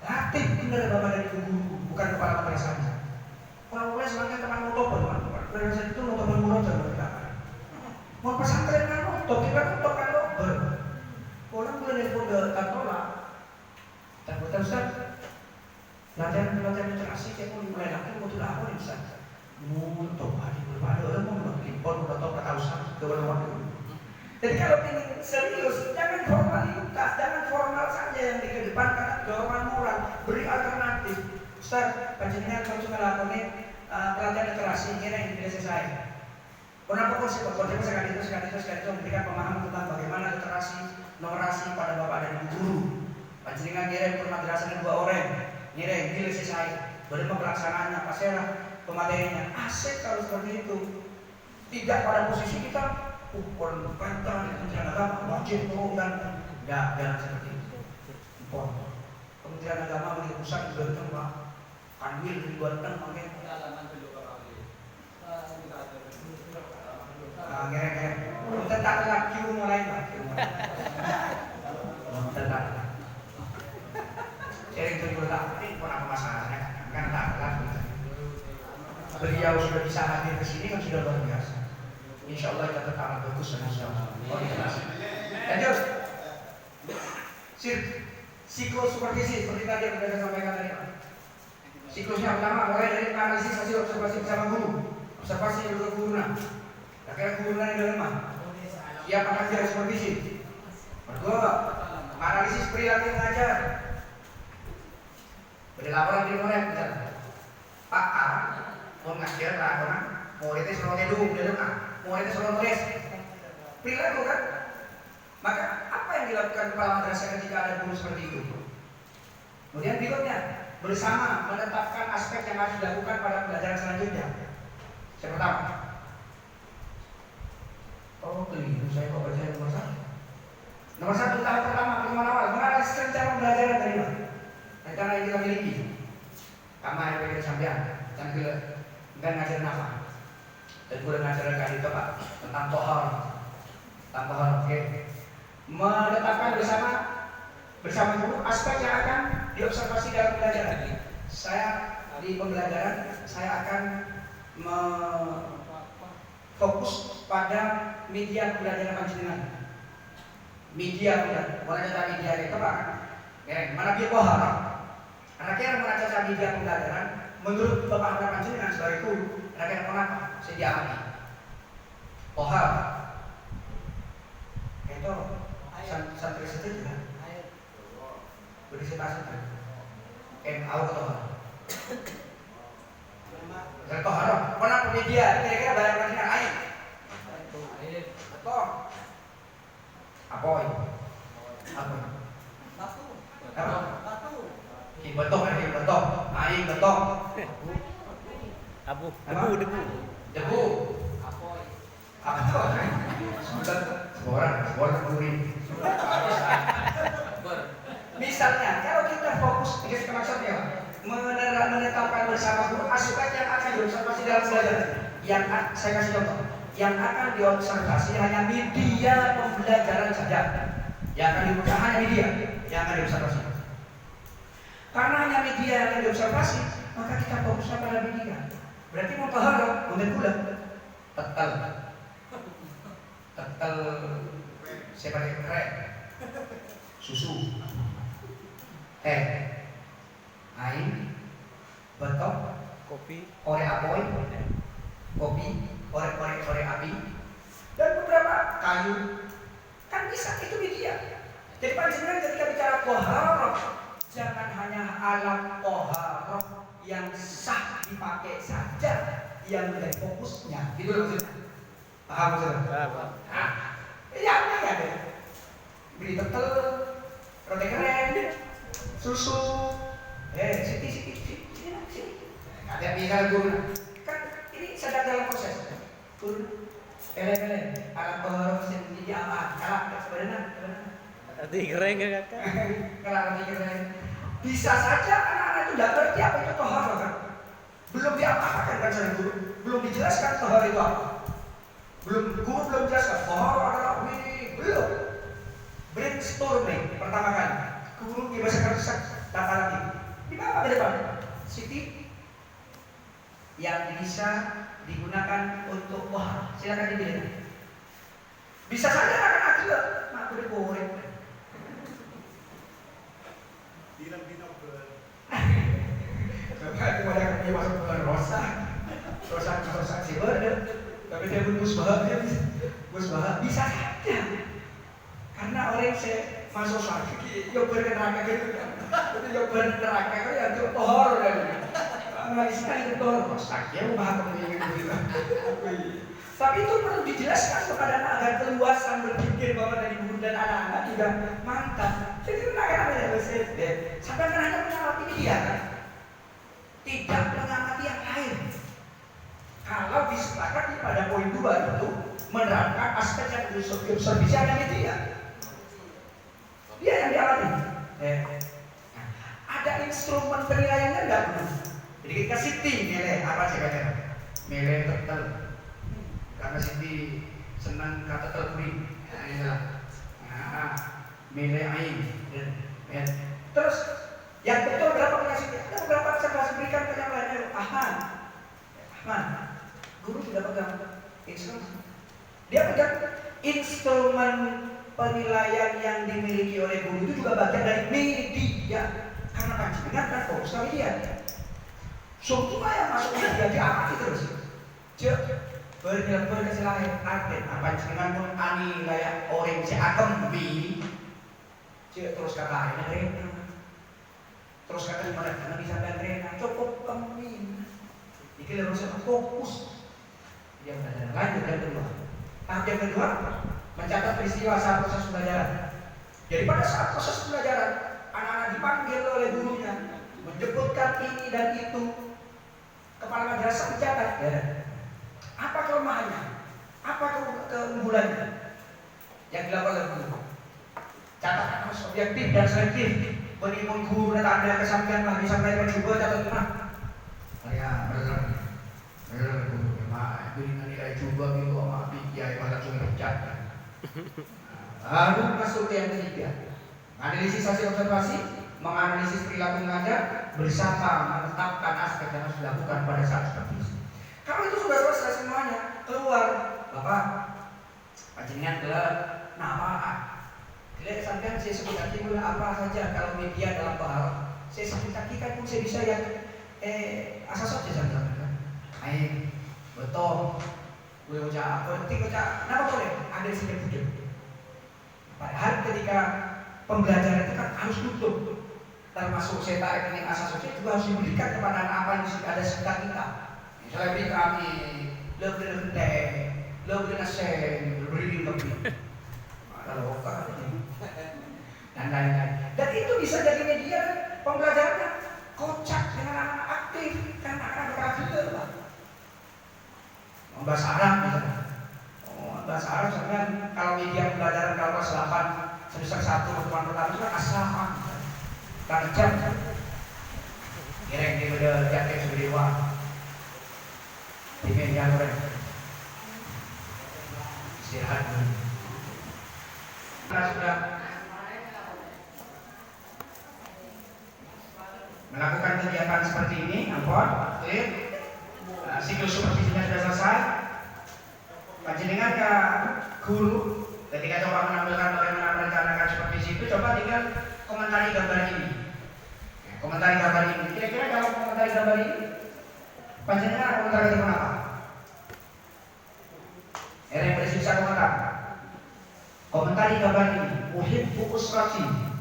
Speaker 2: Latih benar Bapak dari guru, bukan kepala madrasahnya. Kalau mulai semakin teman motor, madrasah itu motor murah jangan berdapat. Mau pesantren kan motor, kita motor kan motor. Orang boleh nelfon ke tolak. Tak betul Ustaz. Latihan literasi saya pun mulai lagi mau tuh apa nih Ustaz? Untuk hari berbalik orang mau impor atau kata usaha ke waktu. Jadi kalau ingin serius, jangan formalitas, jangan formal saja yang dikedepankan, dorongan moral, beri alternatif. Ustaz, panjenengan kalau cuma lakukan pelatihan literasi ini yang tidak selesai. Kenapa konsep sekali itu memberikan pemahaman tentang bagaimana literasi, numerasi pada bapak dan ibu guru. Panjenengan ngirim ke madrasah 2 orang, ngirim tidak selesai. Bagaimana pelaksanaannya, pasirah, pematerinya. Asik kalau seperti itu. Tidak pada posisi kita. Perintah di Kementerian Agama wajib turunkan, jangan seperti itu. Kementerian Agama di pusat juga Pak Kanwil dibuatkan pakai ngereng-ngereng. Tentang lagi mulai Pak, tentang sharing itu tak ini pun apa masalahnya kan tak lagi. Beliau sudah bisa hadir ke sini kan sudah luar biasa. Insya Allah kita tetap bagus dan insya Allah. Lanjut. Siklus supervisi seperti tadi yang sudah saya sampaikan tadi. Siklusnya pertama mulai dari analisis hasil observasi bersama guru, observasi juga guru. Akhirnya guru yang lemah. Siap akan jadi supervisi. Kedua, analisis perilaku mengajar. Beri laporan di mulai misalnya. Pak A mau ngajar lah orang, mau itu selalu ngedung, mau itu selalu nulis. Perilaku kan? Maka apa yang dilakukan kepala madrasah ketika ada guru seperti itu? Kemudian berikutnya bersama menetapkan aspek yang harus dilakukan pada pembelajaran selanjutnya. Yang pertama, keliru saya kok baca nomor 1. Nomor 1 tahap pertama pertemuan awal menganalisis rencana pembelajaran dari mana? Rencana yang kita miliki. Kama yang kita sampaikan, dan ngajarin apa? Dan gue ngajarin kali itu Pak tentang tohar, oke. Menetapkan bersama guru aspek yang akan diobservasi dalam pembelajaran. Saya di pembelajaran saya akan fokus pada media pembelajaran panjenengan. Media itu Pak. Mana dia bohong? Karena kira mengajar media pembelajaran menurut Bapak panjenengan sebagai guru, kira kenapa? Saya diamati. Bohong. Itu santri saja. Berisitasi itu. Tahu atau dan toharo, kenapa media? Kira-kira bayar panjenengan air. Betul. Apa ini? Apa? Batu. Betul. Air betul. Debu. Apa tuh? Seorang murid. Misalnya, kalau kita fokus ke maksudnya menetapkan bersama guru aspek yang akan diobservasi dalam pembelajaran. Yang saya kasih contoh, yang akan diobservasi hanya media pembelajaran saja. Yang akan dibuka hanya media yang akan diobservasi. Karena hanya media yang akan diobservasi, maka kita fokusnya pada media. Berarti mau tahara, kemudian gula, tetel, saya pakai keren, susu, air, betok,
Speaker 3: kopi,
Speaker 2: korek apoy, kopi, korek api, dan beberapa kayu. Kan bisa itu media. Jadi panjenengan ketika bicara toharoh, jangan hanya alat toharoh yang sah dipakai saja yang menjadi fokusnya. Gitu loh maksudnya. Paham maksudnya? Nah, ya deh. Beli tetel, roti keren, susu, sini. Ada bisa guru. Kan ini sedang dalam proses. Guru, alat toharoh sendiri apa? Alat benar.
Speaker 3: Arti keren kan kakak?
Speaker 2: Kalau keren. Bisa saja anak-anak itu tidak ngerti apa itu toharoh kan? Belum diapakan kan saya guru, belum dijelaskan toharoh itu apa. Guru belum jelaskan toharoh adalah ini, belum. Brainstorming pertama kali. Guru dibahasakan tata lagi. Di mana ke depan? Siti yang bisa digunakan untuk silakan dipilih. Bisa saja anak-anak juga, mak udah goreng. Bapak itu banyak yang masuk bulan rosa. dosa sih bener. Tapi dia pun musbah bisa saja. Karena orang saya masuk surga, yo berneraka gitu kan. Tapi yo berneraka kan ya itu horor kan. Nggak bisa itu horor. Sakit paham gitu. Tapi itu perlu dijelaskan kepada anak agar keluasan berpikir bahwa dari guru dan anak-anak juga mantap. Jadi anak-anak ya bersedih. Sampai hanya mengamati dia kan, tidak mengamati yang lain. Kalau disepakati pada poin 2 itu menerapkan aspek yang observasi ada media. Dia yang dialami. Ada instrumen penilaiannya enggak perlu. Jadi kita Siti nilai apa sih kata? Nilai tetel. Karena Siti senang kata telpuri. Nilai ain. Terus yang betul berapa kasih? Ada beberapa observasi berikan ke yang lainnya. Ahmad, guru sudah pegang instrumen. Dia pegang instrumen penilaian yang dimiliki oleh guru itu juga bagian dari media. Karena panjenengan kan fokus ke media. Semua yang masuk media diamati terus. Cek berkesilahan arten apa panjenengan pun ani kayak orang si akembi. Cek terus kata ini rena. Terus kata gimana? Karena disampaikan rena cukup kemmin. Iki harus fokus. Yang lanjut yang kedua. Tahap yang kedua mencatat peristiwa saat proses pembelajaran. Jadi pada saat proses pembelajaran anak-anak dipanggil oleh gurunya menyebutkan ini dan itu. Kepala madrasah mencatat apa kelemahannya, apa keunggulannya yang dilakukan oleh guru. Catatan harus objektif dan selektif. Menimbun guru dan ada kesampaian lah disampaikan juga catatan. Ya benar. Berikan nilai coba gitu sama ya pada cuma pecat. Lalu masuk ke yang ketiga, analisis hasil observasi, menganalisis perilaku mengajar bersama menetapkan aspek yang harus dilakukan pada saat supervisi. Kalau itu sudah selesai semuanya, keluar Bapak panjenengan gelar nama. Gelar sampean saya sebut lagi apa saja kalau media dalam bahasa saya sebut lagi kan pun saya bisa yang asas saja sampean. Baik. Betul, boleh ucap, penting ucap, kenapa boleh? Ada di sini tujuh. Padahal ketika pembelajaran itu kan harus tutup, termasuk seta ini asas ucap juga harus diberikan kepada anak apa yang ada sekitar kita. Misalnya beri kami, lebih rendah, lebih nasi, lebih lebih. Ada lokal dan lain-lain. Dan itu bisa jadi media pembelajarannya kocak dengan anak-anak aktif, karena anak-anak berkarakter lah. Bahasa Arab misalnya. Bahasa Arab sebenarnya kalau media pembelajaran kalau kelas 8 semester 1 pertemuan pertama itu kan asrama. Kan jam. Kira-kira udah jatuh sebagai dewa. Di media mereka. Istirahat dulu. Karena sudah melakukan kegiatan seperti ini, ampun, clear. Siklus supervisinya sudah selesai. Panjenengan ke guru ketika coba menampilkan bagaimana merencanakan supervisi itu, coba tinggal komentari gambar ini. Komentari gambar ini. Kira-kira kalau komentari gambar ini, panjenengan komentari itu apa? Yang berisi bisa komentar. Komentari gambar ini. Uhibbu usrati.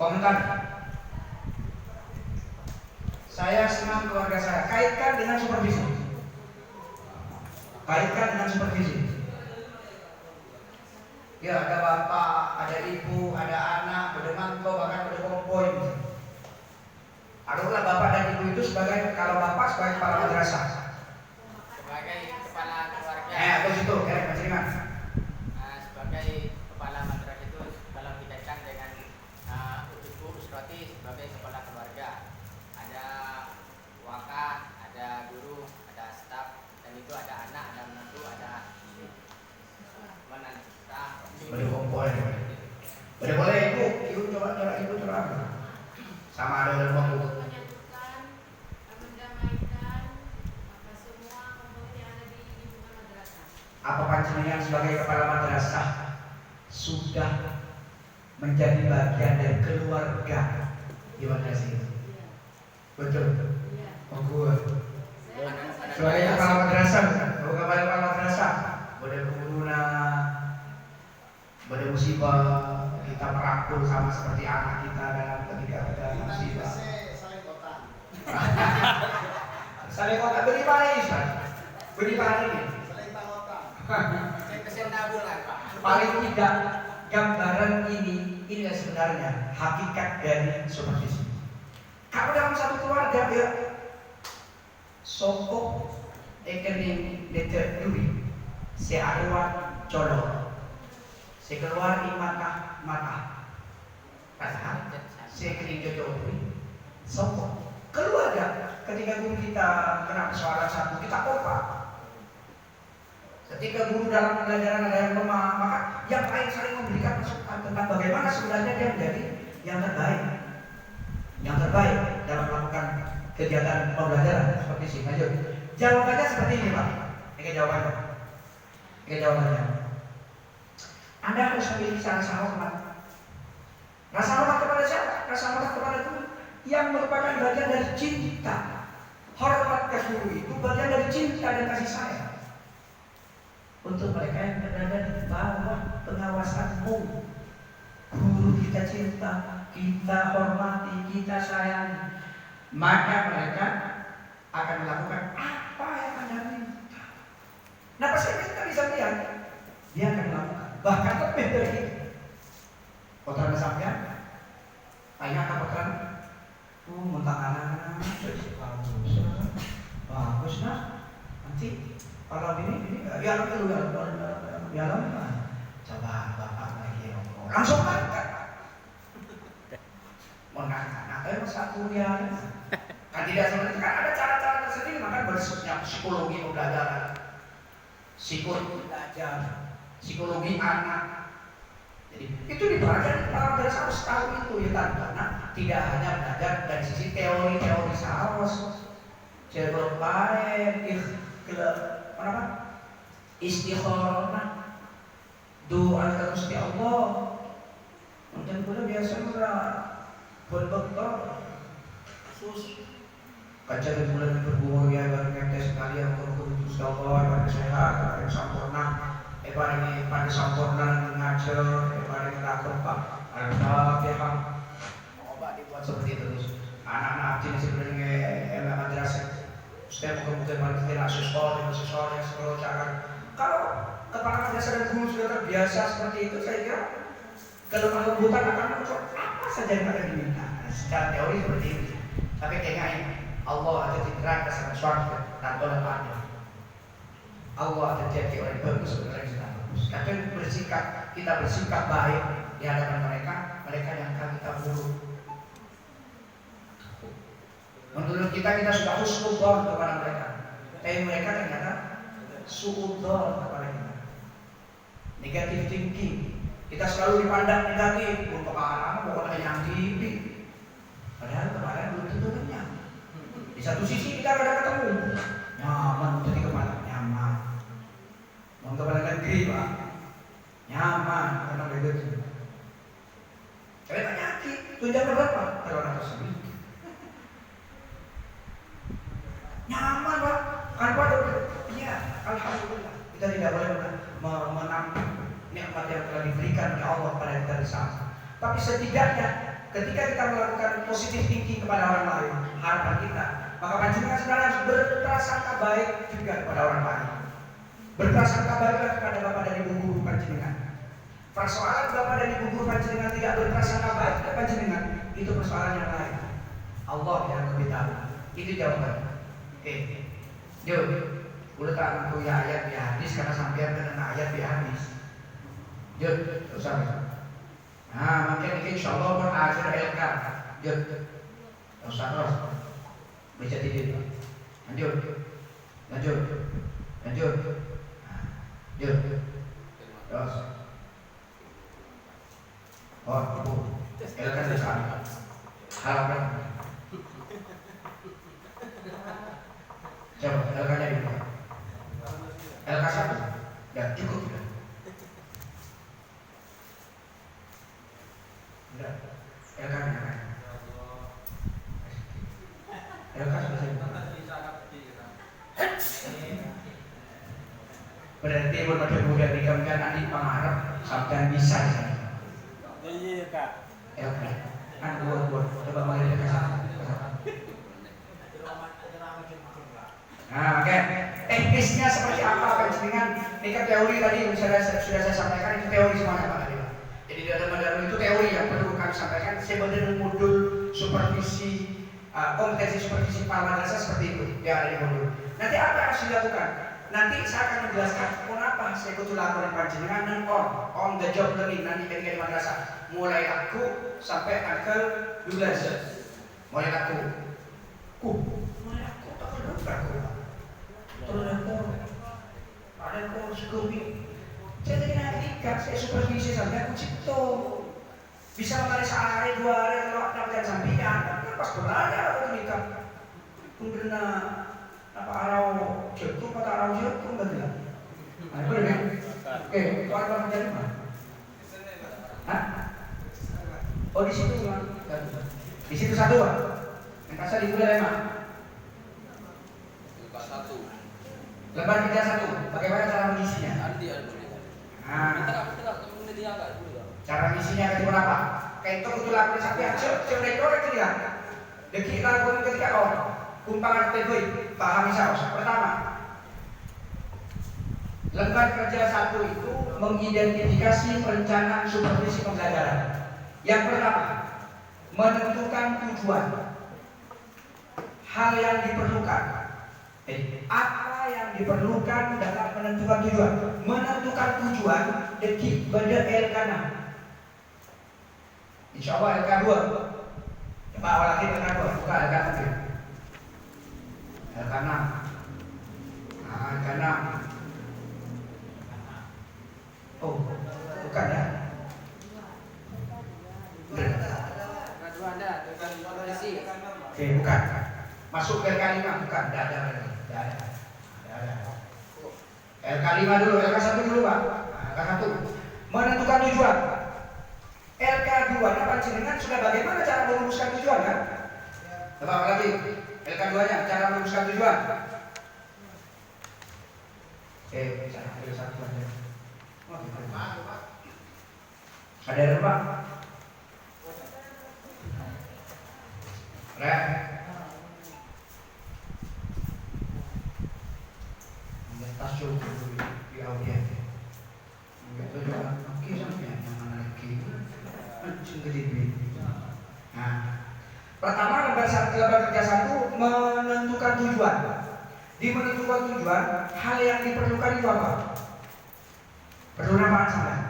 Speaker 2: Komentar. Saya senang keluarga saya. Kaitkan dengan supervisi. Kaitkan dengan supervisi. Ya, ada bapak, ada ibu, ada anak, ada mantu, bahkan ada kompoi. Adalah bapak dan ibu itu sebagai, kalau bapak sebagai kepala madrasah.
Speaker 3: Sebagai kepala keluarga.
Speaker 2: Terus itu, panjenengan.
Speaker 3: Sebagai kepala madrasah itu kalau dikaitkan dengan Ibu Usrati sebagai kepala keluarga, ada wakaf, ada guru, ada staf, dan itu ada anak, ada menantu, ada menantu.
Speaker 2: Boleh kompoi. Boleh ibu coba ibu coba. Sama ada dalam waktu.
Speaker 4: Menyatukan, mendamaikan semua komponen yang ada di lingkungan madrasah.
Speaker 2: Apa panjenengan sebagai kepala madrasah sudah menjadi bagian dari keluarga di madrasah. Betul. Monggo. Sebagai kepala madrasah, kepala madrasah, boleh corona, boleh musibah, kita merangkul sama seperti anak kita dalam ketika ada musibah. Saling kontak beri paling, beri paling. Paling tidak gambaran ini sebenarnya hakikat dari supervisi. Kalau dalam satu keluarga dia sokok ekening deter duri, searwa colok, sekeluar mata, rasa, sekening jodoh duri, sokok. Keluarga ketika guru kita kena persoalan satu kita kompak. Ketika guru dalam pembelajaran ada yang lemah, maka yang lain saling memberikan masukan tentang bagaimana sebenarnya dia menjadi yang terbaik dalam melakukan kegiatan pembelajaran seperti ini. Lanjut. Jawabannya seperti ini, Pak. Ini jawabannya. Anda harus memiliki rasa hormat. Rasa hormat kepada siapa? Rasa hormat kepada guru yang merupakan bagian dari cinta. Hormat ke guru itu bagian dari cinta dan kasih sayang. Untuk mereka yang berada di bawah pengawasanmu, guru kita cinta, kita hormati, kita sayangi, maka mereka akan melakukan apa yang Anda minta. Nah, pasti kita bisa lihat dia akan melakukan bahkan lebih dari itu. Kotoran sampean, tanya apa kotoran? Muntah anak, bagus nah. Nanti kalau ini ya dulu ya coba bapak lagi langsung angkat. Mau anak satu ya. Kan tidak seperti kan ada cara-cara tersendiri, maka bersifat psikologi pembelajaran, psikologi anak. Jadi itu dipelajari dari saus tahu itu ya karena tidak hanya belajar dari sisi teori saus, cerita lain, istikharah, doa terus ya Allah. Mungkin pula biasa berbekal khusus kaca di bulan berbuah ya baru ngetes sekalian untuk terus Allah yang sehat, yang sempurna. Paling pada sempurna ngajar, paling rakam Pak Al-Fatihah. Coba dibuat seperti itu terus. Anak-anak ini sebenarnya madrasah. Setiap kemudian paling tidak sesuatu cara. Kalau kepala madrasah dan guru sudah terbiasa seperti itu, saya kira kelemah lembutan akan muncul apa saja yang akan diminta. Secara teori seperti itu. Tapi kayaknya ini Allah ada citra kesan suara dan oleh Allah ada jadi orang bagus, orang kita bagus. Kadang kita bersikap baik di hadapan mereka yang kita buruk. Menurut kita sudah husnudzon kepada mereka, tapi mereka ternyata suudzon kepada kita. Negative thinking, kita selalu dipandang negatif. Untuk anak pokoknya yang tinggi. Padahal kemarin belum tentu kenyang. Di satu sisi kita kadang ketemu nyaman jadi kepala nyaman. Mau kepala negeri Pak, nyaman karena begitu. Saya penyakit, tunjangan berapa? Kalau anak tersebut nyaman Pak, kan Pak? Iya, alhamdulillah. Kita tidak boleh menampik nikmat yang telah diberikan oleh Allah pada kita di sana. Tapi setidaknya ketika kita melakukan positive thinking kepada orang lain, harapan kita, maka panjenengan sebenarnya harus berprasangka baik juga kepada orang lain. Berprasangka baiklah kepada bapak dan ibu guru panjenengan. Persoalan bapak dan ibu guru panjenengan tidak berprasangka baik kepada panjenengan, itu persoalan yang lain. Allah yang lebih tahu. Itu jawabannya. Oke, yuk, udah tak untuk ya ayat di hadis karena sampai kena ayat di hadis. Yuk, usah. Nah, mungkin insya Allah berakhir LK. Yuk, usah terus. Baca tidur. Lanjut. Yuk. Terus. Oh, ibu. LK susah. Halaman. Coba LK-nya dibuka. LK 1. Ya cukup. LK selesai. Berarti berbagai muda dikemkan adik pengarap sampai bisa di sana.
Speaker 3: Iya kak.
Speaker 2: LK. Buat coba mulai dari sana. Nah, oke. Teknisnya seperti apa panjenengan? Ini kan teori tadi sudah saya sampaikan, itu teori semuanya Pak. Jadi di dalam Mandarin itu teori yang perlu kami sampaikan. Sebenarnya modul supervisi kompetensi supervisi kepala madrasah seperti itu yang ada di modul. Nanti apa yang harus dilakukan? Nanti saya akan menjelaskan kenapa saya kudu laporan panjenengan dan on the job learning nanti ketika di madrasah. Mulai aku sampai angkel 12. Mulai aku ada kok Scoopy. Saya jadi nantikan, saya supervisi sampai aku cipto. Bisa menarik sehari, 2 hari, kalau dapat sampingan, kan pas belajar aku nikah. Kemudian apa arau jatuh, kata arau jatuh, enggak bilang. Nah, boleh kan? Oke, kalau menjadi mana? Hah? Oh di situ Pak. Di situ satu Pak. Yang kasar di bulan 5. Lembar kerja 1, bagaimana cara mengisinya? Cara mengisinya ketika apa? Kentok itu lakukan sampai cek korek tidak. Deki lakukan ketika kumpangan tegoi pahami saus. Pertama, lembar kerja 1 itu mengidentifikasi perencanaan supervisi pembelajaran. Yang pertama, menentukan tujuan, hal yang diperlukan. Apa yang diperlukan dalam menentukan tujuan? Menentukan tujuan deki pada LK 6. Insya Allah LK 2. Coba awal lagi LK 2, buka LK 3. LK 6. Nah, LK 6. Oh, bukan ya? Oke, bukan. Masuk ke LK 5, bukan. Tidak ada. LK 5 dulu, LK 1 dulu Pak. LK 1 menentukan tujuan. LK 2 nya panjenengan sudah bagaimana cara merumuskan tujuan kan? Coba lagi. LK 2 nya cara merumuskan tujuan. Cara ambil satu aja. Ada yang Pak? Tasuk di audiens. Enggak tahu juga oke sampai yang mana lagi. Anjing gede. Nah, pertama lembar kerja 1 menentukan tujuan. Di menentukan tujuan, hal yang diperlukan itu apa? Perlu nama sampai.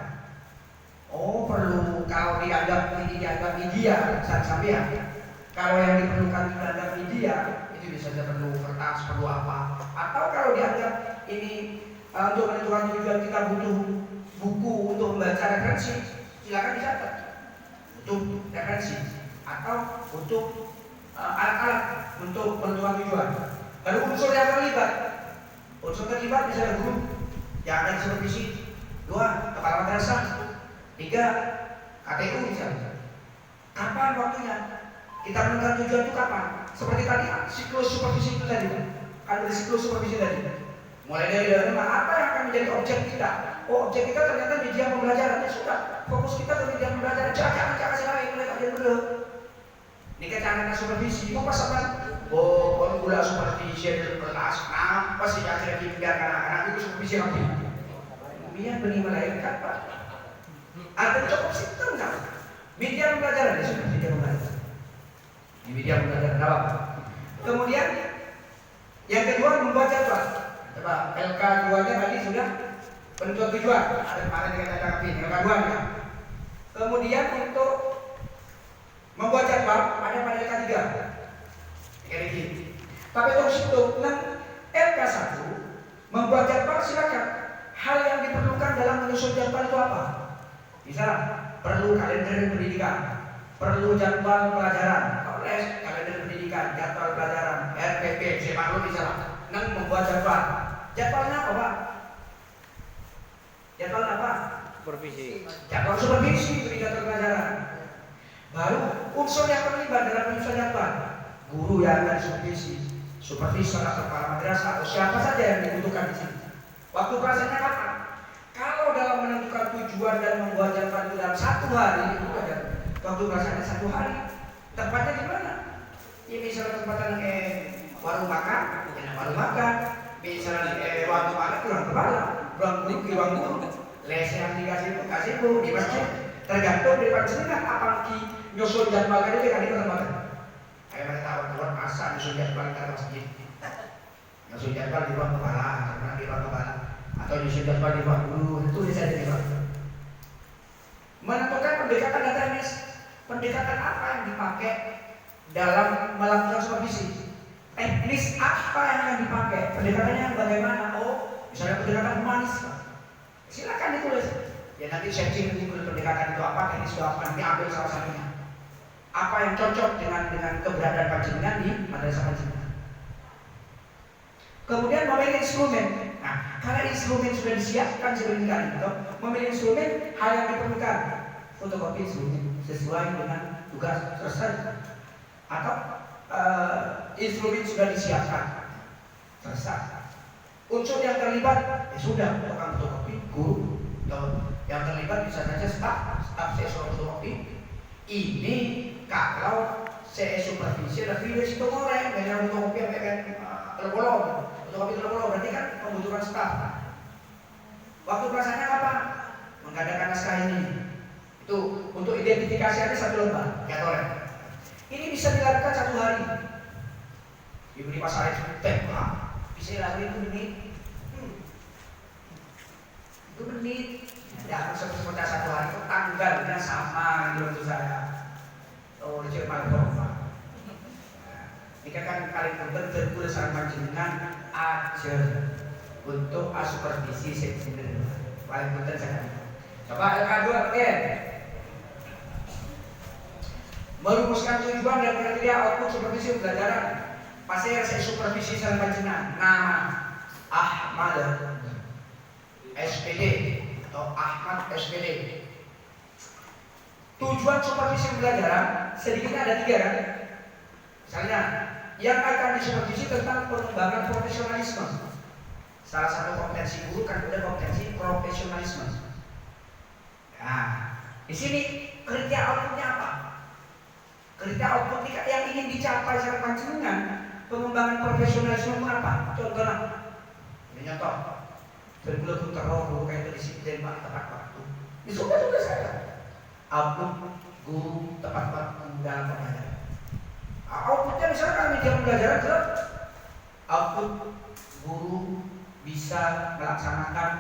Speaker 2: Oh, perlu kalau dianggap media sampai. Kalau yang diperlukan dianggap media itu bisa saja perlu kertas, perlu apa? Atau kalau dianggap ini untuk menentukan tujuan kita butuh buku untuk membaca referensi, silakan dicatat untuk referensi atau untuk alat-alat untuk menentukan tujuan. Lalu unsur yang terlibat misalnya guru yang akan supervisi, 2 kepala madrasah, 3 KTU misalnya. Kapan waktunya? Kita menentukan tujuan itu kapan? Seperti tadi siklus supervisi itu tadi. Kan dari siklus supervisi tadi. Mulai dari apa yang akan menjadi objek kita? Oh, objek kita ternyata media pembelajaran. Ya sudah, fokus kita ke media pembelajaran. Jangan sampai mulai kajian dulu. Ini kan supervisi. Kok pas apa? Oh, kalau gula supervisi kelas, apa sih yang saya pikirkan anak-anak itu supervisi apa? Biar benih melahirkan Pak. Ada cukup sistem kan? Media pembelajaran ya sudah media pembelajaran. Di media pembelajaran apa? Kemudian yang kedua membuat jadwal. Coba LK 2 nya tadi sudah penentuan tujuan. Ada kemarin kita tanggapi LK 2 nya. Kemudian untuk membuat jadwal ada pada LK 3. Tapi untuk situ LK 1 membuat jadwal silakan. Hal yang diperlukan dalam menyusun jadwal itu apa? Misalnya perlu kalender pendidikan, perlu jadwal pelajaran, kalender pendidikan, jadwal pelajaran, RPP, saya maklum misalnya. Membuat jadwal. Jadwalnya apa Pak? Jadwal apa?
Speaker 3: Supervisi.
Speaker 2: Jadwal supervisi itu jadwal pelajaran. Baru unsur yang terlibat dalam penyusunan jadwal, guru yang akan supervisor atau kepala madrasah atau siapa saja yang dibutuhkan di sini. Waktu pelaksanaannya kapan? Kalau dalam menentukan tujuan dan membuat jadwal itu dalam 1 hari, itu ada waktu pelaksanaannya 1 hari. Tempatnya di mana? Ya misalnya tempatan warung makan, ya warung makan. Misalnya waktu makan ruang kepala, ruang guru, les yang dikasih bu di masjid. Tergantung dari panjenengan apa ki nyusun jadwal kan itu kan di tempat. Kayak mereka tahu masa nyusun jadwal di masjid. Nyusun jadwal di ruang kepala, karena di ruang kepala atau nyusun jadwal di ruang guru itu bisa di ruang. Menentukan pendekatan dan teknis. Pendekatan apa yang dipakai dalam melakukan supervisi? Teknis apa yang akan dipakai? Pendekatannya bagaimana? Oh, misalnya pendekatan humanis. Silakan ditulis. Ya nanti searching pendekatan itu apa, teknis itu apa, nanti ambil salah satunya. Apa yang cocok dengan keberadaan panjenengan di madrasah panjenengan. Kemudian memilih instrumen. Nah, karena instrumen sudah disiapkan sebelumnya itu, memilih instrumen hal yang diperlukan. Fotokopi instrumen sesuai dengan tugas selesai. Atau instrumen sudah disiapkan selesai. Unsur yang terlibat ya sudah, tukang fotokopi, guru, yang terlibat bisa saja staf sesuai fotokopi. Ini kalau saya supervisi lebih dari situ goreng, dengan fotokopi yang tergolong, fotokopi tergolong berarti kan membutuhkan staf. Waktu pelaksanaannya apa? Mengadakan naskah ini. Itu untuk identifikasi ada 1 lembar, ya. Ini bisa dilakukan 1 hari. Diberi masalah tempat, bisa dilakukan 1 menit. 1 menit. Ya, seperti 1 hari itu tanggalnya sama gitu untuk saya. Oh, cuma berapa? Jika kan kalian berkumpul sama jenengan aja untuk supervisi sendiri. Paling penting saya. Coba LK2 again. Merumuskan tujuan dan kriteria output supervisi pembelajaran. Pasti saya supervisi sama panjenengan. Nama Ahmad SPD atau Ahmad SPD. Tujuan supervisi pembelajaran sedikitnya ada 3 kan? Misalnya, yang akan disupervisi tentang pengembangan profesionalisme. Salah satu kompetensi guru kan ada kompetensi profesionalisme. Nah, di sini kriteria outputnya apa? Kriteria output yang ingin dicapai secara panjenengan pengembangan profesionalisme apa? Contohnya, ini contoh. Berbelum terlalu kayak disiplin pak tepat waktu. Ini sudah saya. Output guru tepat waktu dalam pembelajaran. Outputnya misalnya kalau media pembelajaran jelas. Output guru bisa melaksanakan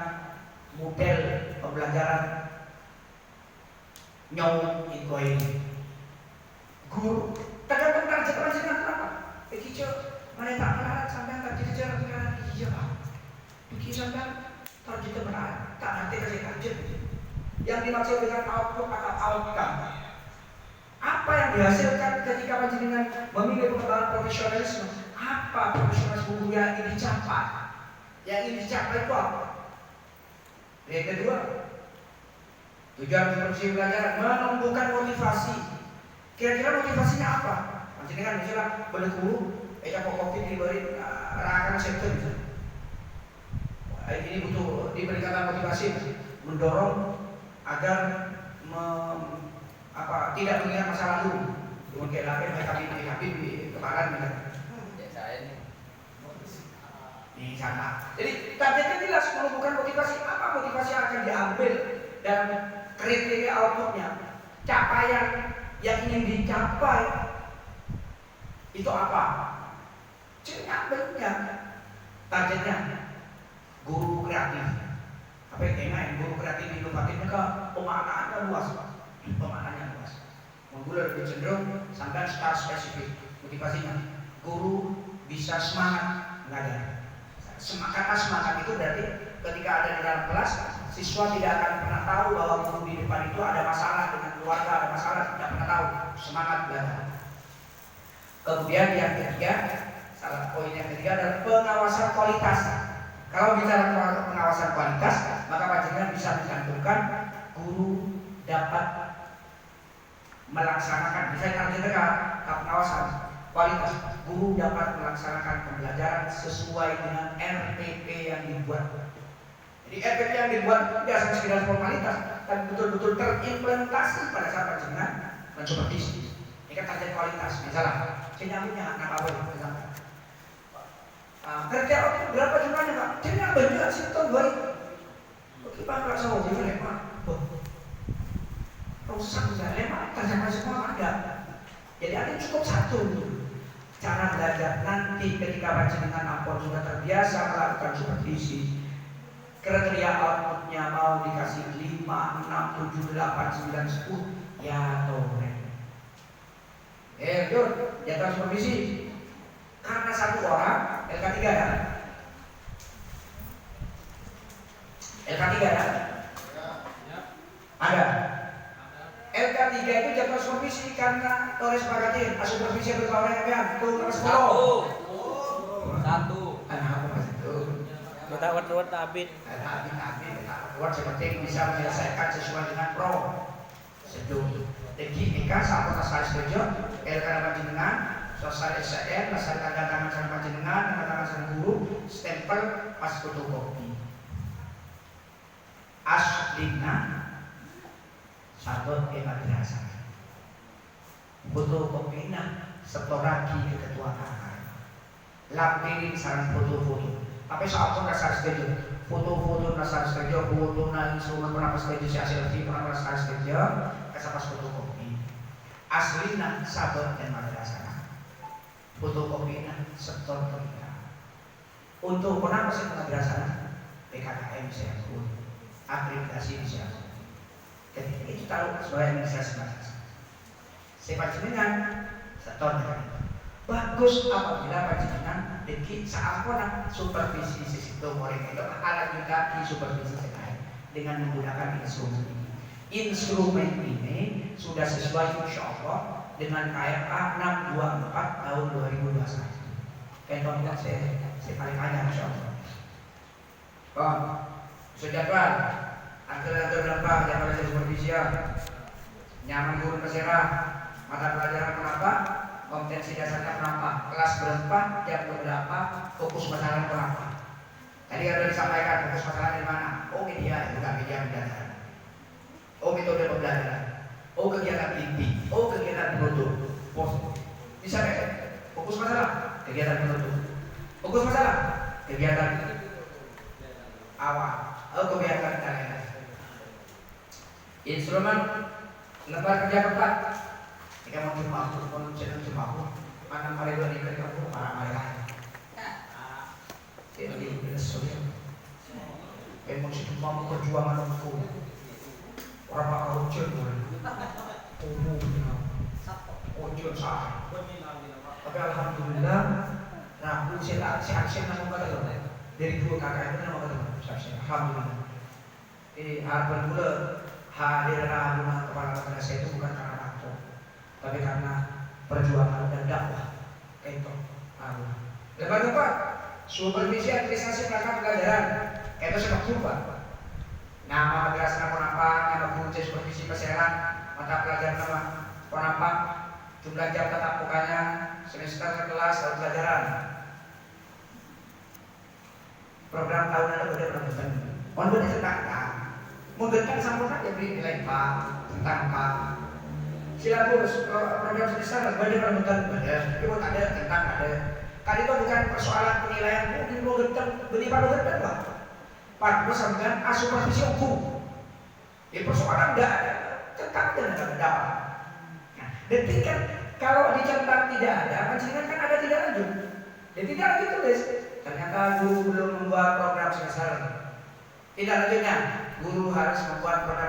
Speaker 2: model pembelajaran nyong ini. Guru tergantung target panjenengan apa? Begitu mana tak benar sampai target jarak benar begitu apa? Begitu sampai target benar tak nanti kasih target. Yang dimaksud dengan output atau outcome. Apa yang dihasilkan ketika panjenengan memilih pengembangan profesionalisme? Apa profesionalisme guru yang ingin dicapai? Yang ingin dicapai itu apa? Yang kedua, tujuan supervisi pembelajaran menumbuhkan motivasi. Kira-kira motivasinya apa? Panjenengan misalnya berguru, COVID diberi rakan sektor. Ini butuh diberikan motivasi, mendorong agar tidak mengingat masa lalu. Mungkin Habib di kemarin ini sana. Jadi targetnya jelas menumbuhkan motivasi. Apa motivasi yang akan diambil dan kriteria outputnya, capaian yang ingin dicapai itu apa? Ambilnya targetnya guru kreatif. Apa yang guru kreatif inovatif mereka pemaknaannya luas, pemaknaannya luas. Guru lebih cenderung sampai secara spesifik motivasinya. Guru bisa semangat mengajar. Semangat itu berarti ketika ada di dalam kelas, siswa tidak akan pernah tahu bahwa guru di depan itu ada masalah dengan keluarga, ada masalah, tidak pernah tahu. Semangat belajar. Kemudian yang ketiga, poin yang ketiga adalah pengawasan kualitas. Kalau bicara pengawasan kualitas, maka panjenengan bisa mencantumkan guru dapat melaksanakan desain arsitektur pengawasan kualitas, guru dapat melaksanakan pembelajaran sesuai dengan RPP yang dibuat. Jadi RPP yang dibuat tidak hanya sekedar formalitas, tapi betul-betul terimplementasi pada saat penjenengan mensupervisi. Ini kan target kualitas, misalnya senyamnya apa misalnya. Kerja waktu berapa jumlahnya Pak? Jadi yang banyak sih tahun 2000. Kita nggak tahu jadi lemah. Rusak nggak lemah, terjadi semua ada. Jadi ada cukup satu. Cara belajar nanti ketika panjenengan ampun sudah terbiasa melakukan supervisi, kriteria outputnya mau dikasih 5, 6, 7, 8, 9, 10 ya toreng. Yuk, jadwal supervisi. Karena satu orang LK3 ya. LK3 ya? Ada. LK3 itu jadwal supervisi karena Torres sepakatin supervisi berapa orang ya? Tuh kelas 10.
Speaker 3: Satu.
Speaker 2: Anak aku masih tuh.
Speaker 3: Word abid.
Speaker 2: Word seperti bisa menyelesaikan sesuai dengan pro. Setuju. Jadi nikah sama kasar setuju. LK panjenengan, selesai SN, selesai tanda tangan sama panjenengan, tanda tangan sama guru, stempel pas fotokopi. Aslina sabot madrasah. Fotokopinya setoraki ke ketua kakak. Lampirin sarang foto-foto. Tapi saat pun dasar setuju, foto-foto dasar setuju, foto na instrumen pernah setuju, si hasil TV pernah dasar setuju, kesapas fotokopi. Aslina sabot madrasah. Fotokopinya setor kita. Untuk kenapa sih madrasah? PKKM saya pun, akreditasi saya pun. Ketika itu tahu sebagai administrasi madrasah. Sifat jenengan setor kita. Bagus apabila panjenengan deki saapona supervisi situ mereka itu alat juga di supervisi sekali dengan menggunakan instrumen ini. Instrumen ini sudah sesuai insya Allah dengan KRA 624 tahun 2021. Kayak contoh saya paling banyak insya Allah. Sejadwal antara berapa jadwal supervisi nyaman guru keserah mata pelajaran kenapa? Kompetensi dasarnya berapa, kelas berapa, jam berapa, fokus masalah berapa. Tadi ada disampaikan fokus masalah di mana? Oh media, bukan media pembelajaran. Oh metode pembelajaran. Oh kegiatan inti. Oh kegiatan penutup. Bisa kan? Fokus masalah, kegiatan penutup. Fokus masalah, kegiatan awal. Oh kegiatan lain. Instrumen lembar kerja keempat. Jika mau cuma aku, mau channel cuma aku, mana mereka nikah aku, mana mereka. Ini benar soalnya. Emosi cuma mau perjuangan aku. Orang bakal ujian gue. Ujian sah. Tapi alhamdulillah, nah aku si aksen nama kata lo. Dari dua kakak itu nama kata lo. Alhamdulillah. Ini harapan pula hadir rumah kepala madrasah itu bukan karena tapi karena perjuangan dan dakwah itu Allah. Lembar keempat, supervisi administrasi pelaksanaan pelajaran itu sepak kurban. Nama madrasah apa, nama guru supervisi perseran, mata pelajaran apa, jumlah jam tatap mukanya, semester kelas atau pelajaran. Program tahunan udah berbentuk. Untuk tentang, menggenkan sampurna ya beri nilai Pak tentang Pak. Silabus program semester banyak rebutan ada, itu ada tentang ada. Kali itu bukan persoalan penilaian mungkin mau genteng, beli pada genteng Pak. Pak sampean supervisi hukum. Ini persoalan enggak ada tentang dan dapat. Nah, detik kan kalau dicentang tidak ada, pancingan kan ada tidak lanjut. Jadi tidak lanjut tulis. Ternyata guru belum membuat program semester. Tidak lanjutnya, guru harus membuat program